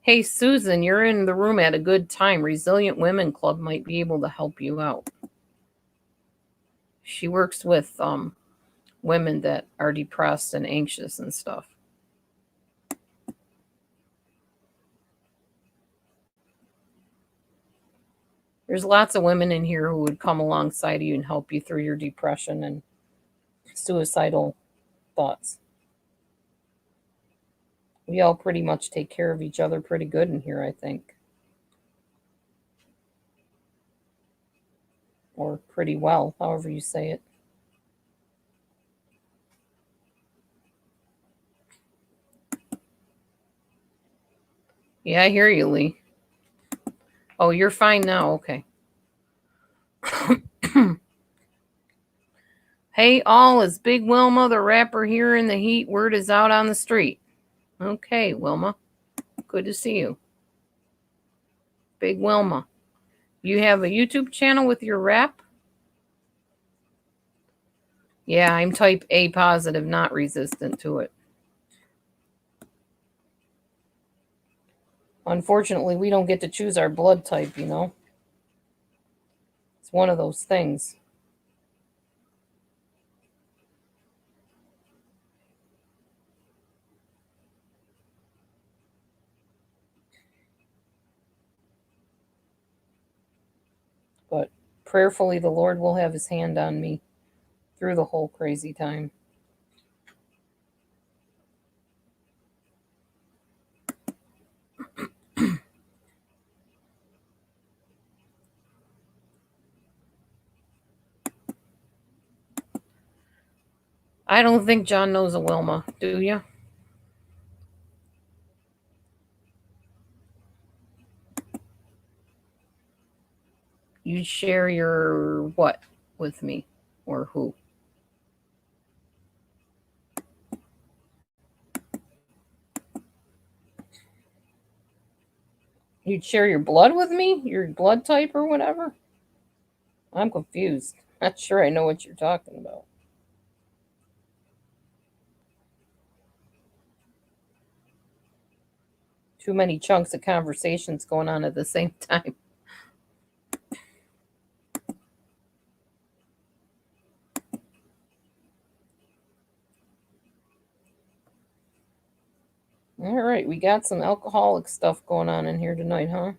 [SPEAKER 1] Hey, Susan, you're in the room at a good time. Resilient Women Club might be able to help you out. She works with women that are depressed and anxious and stuff. There's lots of women in here who would come alongside you and help you through your depression and suicidal thoughts. We all pretty much take care of each other pretty good in here, I think. Or pretty well, however you say it. Yeah, I hear you, Lee. Oh, you're fine now. Okay. Hey, all, is Big Wilma the rapper here in the heat? Word is out on the street. Okay, Wilma. Good to see you. Big Wilma. You have a YouTube channel with your rap? Yeah, I'm type A positive, not resistant to it. Unfortunately, we don't get to choose our blood type, you know? It's one of those things. But prayerfully, the Lord will have his hand on me through the whole crazy time. I don't think John knows a Wilma, do you? You share your what with me or who? You'd share your blood with me? Your blood type or whatever? I'm confused. Not sure I know what you're talking about. Too many chunks of conversations going on at the same time. All right, we got some alcoholic stuff going on in here tonight, huh?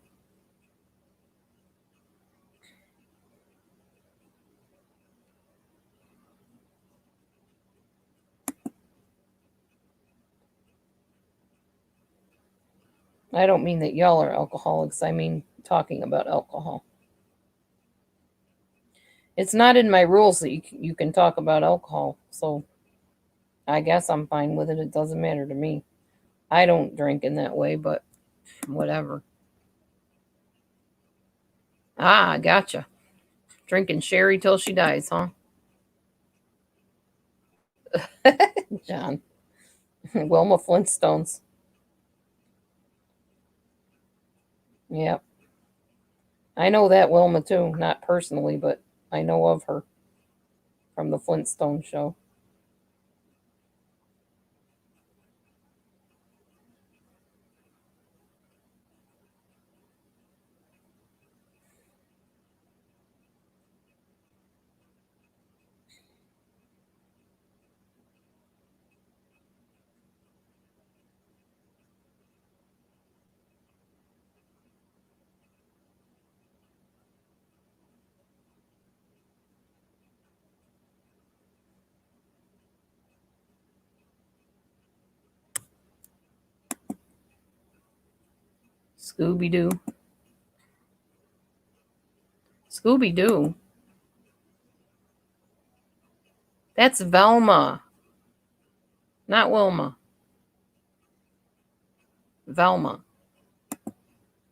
[SPEAKER 1] I don't mean that y'all are alcoholics. I mean talking about alcohol. It's not in my rules that you can talk about alcohol, so I guess I'm fine with it. It doesn't matter to me. I don't drink in that way, but whatever. Ah, gotcha. Drinking sherry till she dies, huh? John. Wilma Flintstones. Yep. I know that Wilma too. Not personally, but I know of her from the Flintstone show. Scooby Doo. Scooby Doo. That's Velma, not Wilma. Velma.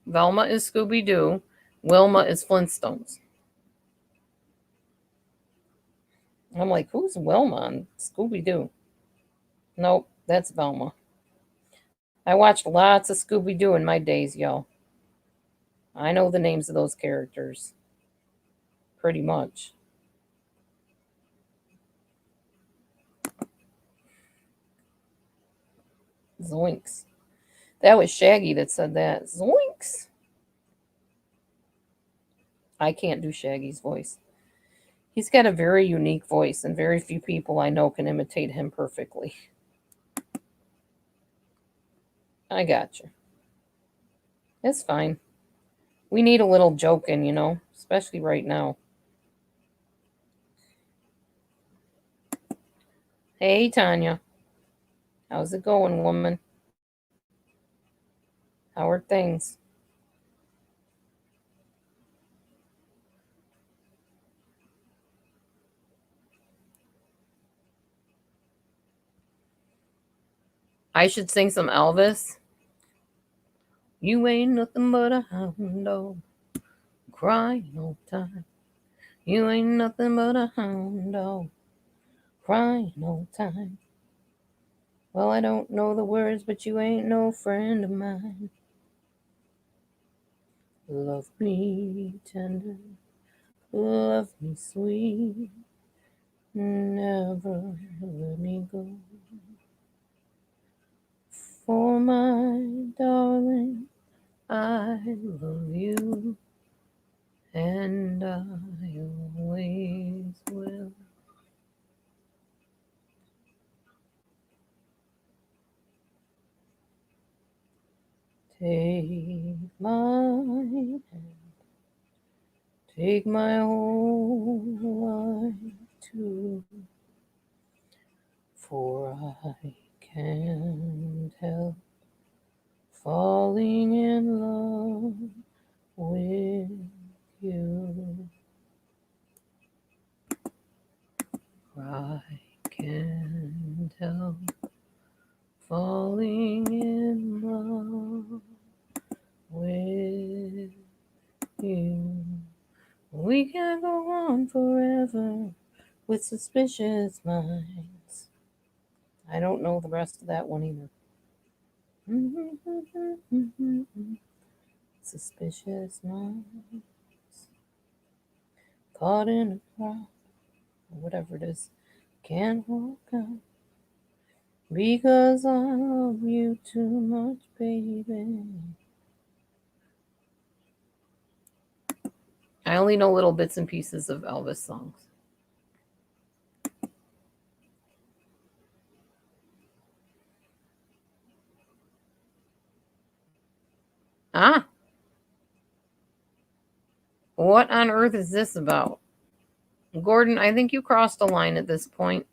[SPEAKER 1] Velma is Scooby Doo. Wilma is Flintstones. I'm like, who's Wilma on Scooby Doo? Nope, that's Velma. I watched lots of Scooby Doo in my days, y'all. I know the names of those characters. Pretty much. Zoinks. That was Shaggy that said that. Zoinks. I can't do Shaggy's voice. He's got a very unique voice, and very few people I know can imitate him perfectly. I got you. It's fine. We need a little joking, especially right now. Hey, Tanya. How's it going, woman? How are things? I should sing some Elvis. You ain't nothing but a hound dog, crying all the time. You ain't nothing but a hound dog, crying all the time. Well, I don't know the words, but you ain't no friend of mine. Love me tender, love me sweet, never let me go. For my darling, I love you, and I always will. Take my hand, take my whole life too, for I can't help falling in love with you. I can't help falling in love with you. We can go on forever with suspicious minds. I don't know the rest of that one either. Suspicious minds caught in a crowd, or whatever it is, can't walk out because I love you too much, baby. I only know little bits and pieces of Elvis songs. Ah, what on earth is this about? Gordon, I think you crossed a line at this point.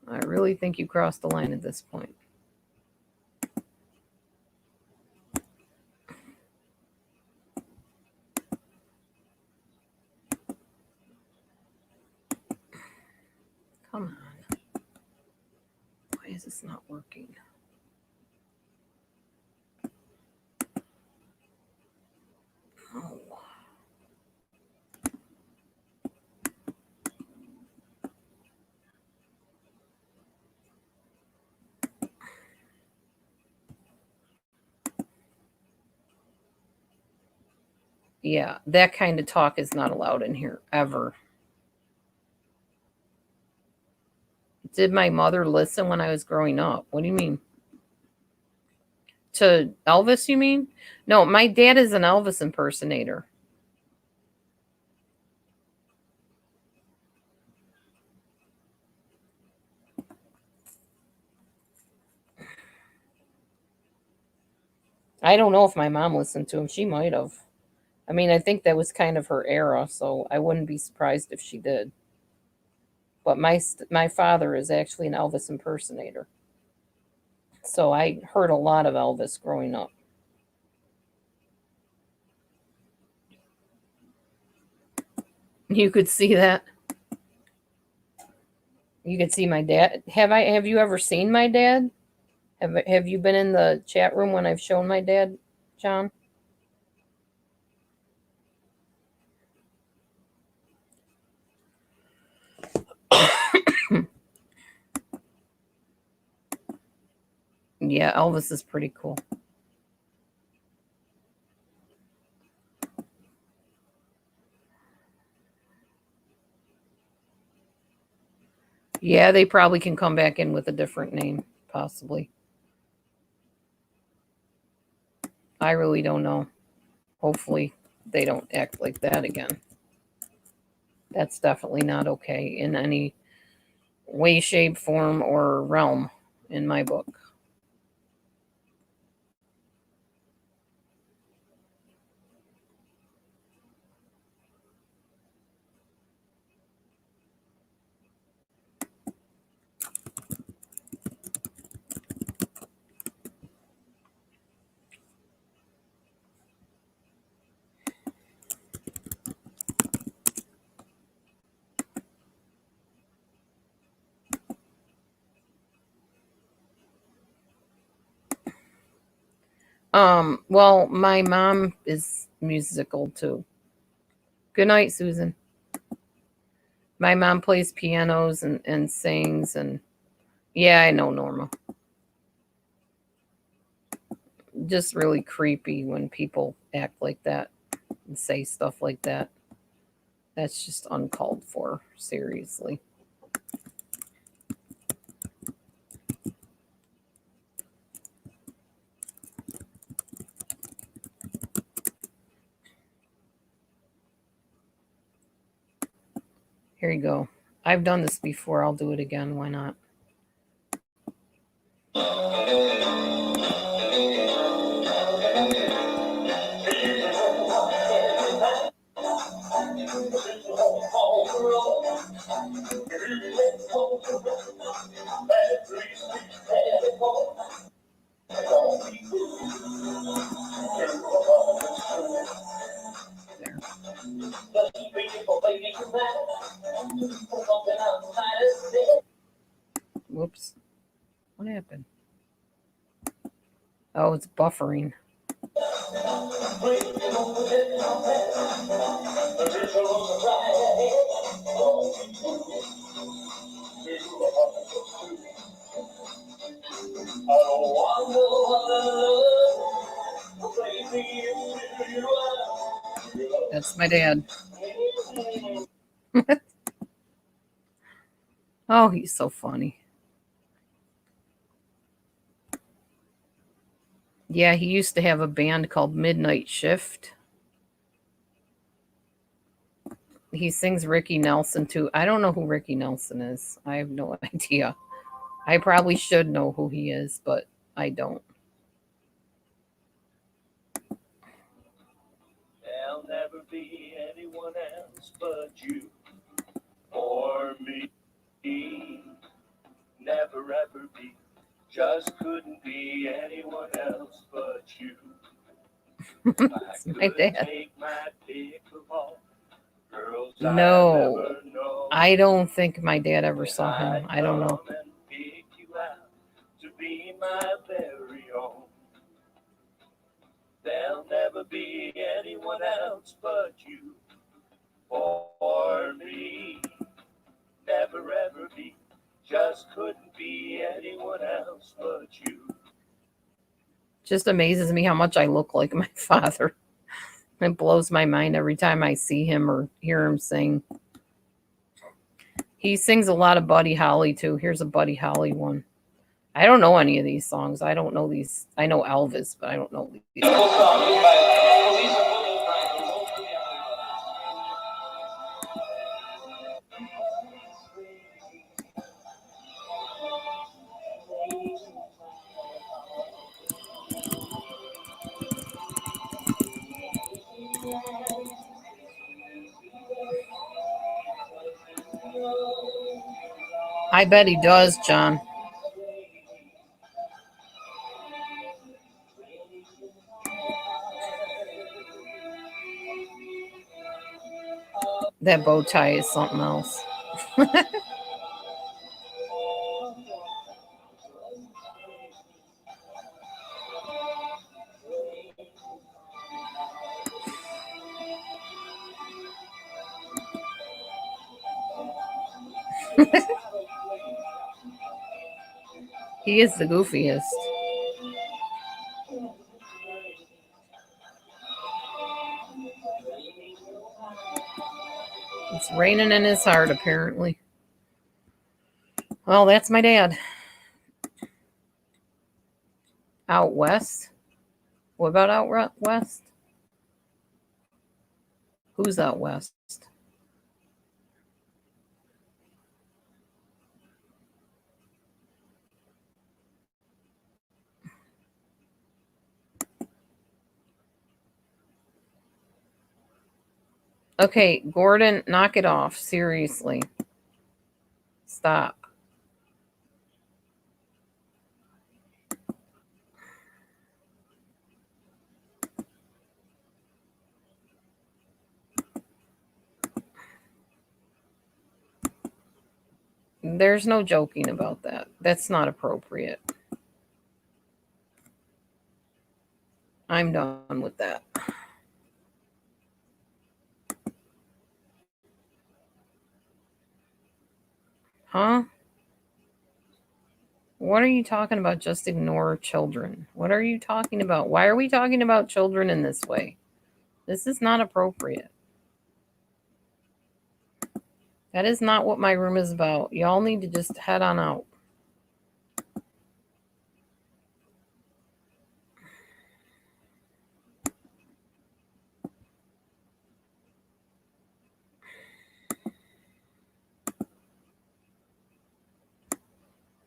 [SPEAKER 1] I really think you crossed the line at this point. Come on. Why is this not working? Oh. Yeah, that kind of talk is not allowed in here ever. Did my mother listen when I was growing up? What do you mean? To Elvis, you mean? No, my dad is an Elvis impersonator. I don't know if my mom listened to him. She might have. I mean, I think that was kind of her era, so I wouldn't be surprised if she did. But my father is actually an Elvis impersonator. So I heard a lot of Elvis growing up. You could see that. You could see my dad. Have you ever seen my dad? Have you been in the chat room when I've shown my dad, John? Yeah, Elvis is pretty cool. Yeah, they probably can come back in with a different name, possibly. I really don't know. Hopefully, they don't act like that again. That's definitely not okay in any way, shape, form, or realm in my book. Well, my mom is musical too. Good night, Susan. My mom plays pianos and sings, and yeah, I know, Norma. Just really creepy when people act like that and say stuff like that. That's just uncalled for, seriously. Here you go. I've done this before. I'll do it again. Why not? Whoops. What happened? Oh, it's buffering. That's my dad. Oh, he's so funny. Yeah, he used to have a band called Midnight Shift. He sings Ricky Nelson too. I don't know who Ricky Nelson is. I have no idea. I probably should know who he is, but I don't.
[SPEAKER 4] There'll never be anyone else but you or me. Never ever be. Just couldn't be anyone else but you.
[SPEAKER 1] It's my dad.
[SPEAKER 4] Take my pick of all girls
[SPEAKER 1] No.
[SPEAKER 4] I've ever known.
[SPEAKER 1] I don't think my dad ever saw him. I don't know.
[SPEAKER 4] Come and pick you out to be my very own. There'll never be anyone else but you or me. Never ever be. Just couldn't be anyone else but you.
[SPEAKER 1] Just amazes me how much I look like my father. It blows my mind every time I see him or hear him sing. He sings a lot of Buddy Holly too. Here's a Buddy Holly one. I don't know any of these songs. I don't know these. I know Elvis, but I don't know these. I bet he does, John. That bow tie is something else. He is the goofiest. It's raining in his heart, apparently. Well, that's my dad. Out west? What about out west? Who's out west? Okay, Gordon, knock it off. Seriously. Stop. There's no joking about that. That's not appropriate. I'm done with that. Huh? What are you talking about? Just ignore children. What are you talking about? Why are we talking about children in this way? This is not appropriate. That is not what my room is about. Y'all need to just head on out.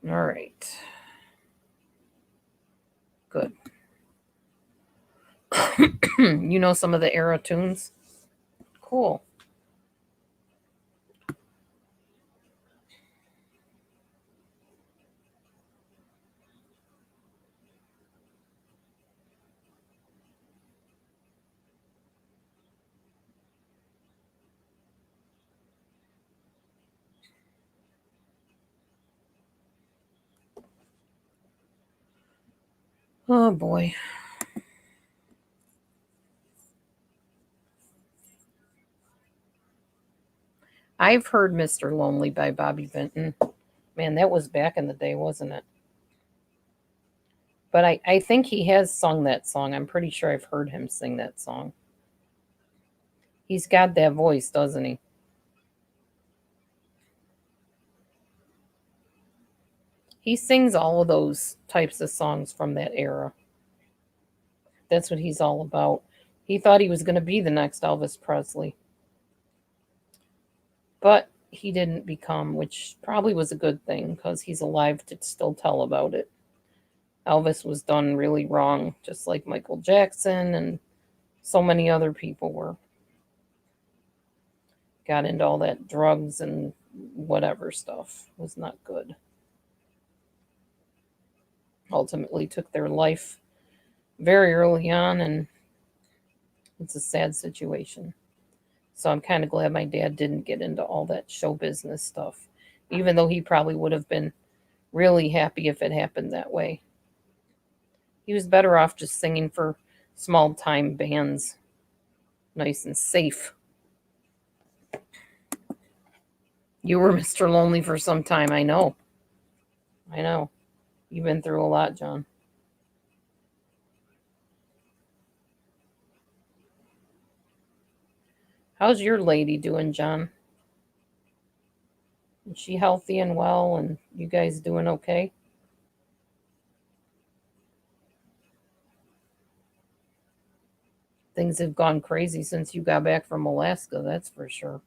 [SPEAKER 1] All right. Good. You know some of the era tunes? Cool. Oh boy. I've heard Mr. Lonely by Bobby Vinton. Man, that was back in the day, wasn't it? But I think he has sung that song. I'm pretty sure I've heard him sing that song. He's got that voice, doesn't he? He sings all of those types of songs from that era. That's what he's all about. He thought he was going to be the next Elvis Presley. But he didn't become, which probably was a good thing because he's alive to still tell about it. Elvis was done really wrong, just like Michael Jackson and so many other people were. Got into all that drugs and whatever stuff. Was not good. Ultimately took their life very early on, and it's a sad situation. So I'm kind of glad my dad didn't get into all that show business stuff, even though he probably would have been really happy if it happened that way. He was better off just singing for small time bands, nice and safe. You were Mr. Lonely for some time, I know. I know. You've been through a lot, John. How's your lady doing, John? Is she healthy and well, and you guys doing okay? Things have gone crazy since you got back from Alaska, that's for sure.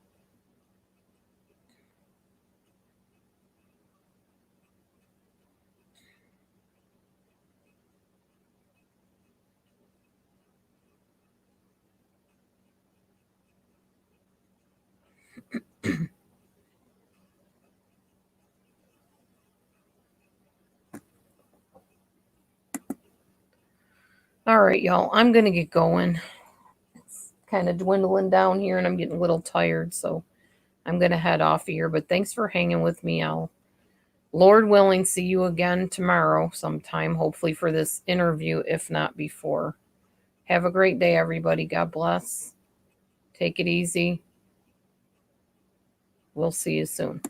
[SPEAKER 1] All right, y'all. I'm going to get going. It's kind of dwindling down here, and I'm getting a little tired, so I'm going to head off here. But thanks for hanging with me. I'll, Lord willing, see you again tomorrow sometime, hopefully for this interview, if not before. Have a great day, everybody. God bless. Take it easy. We'll see you soon.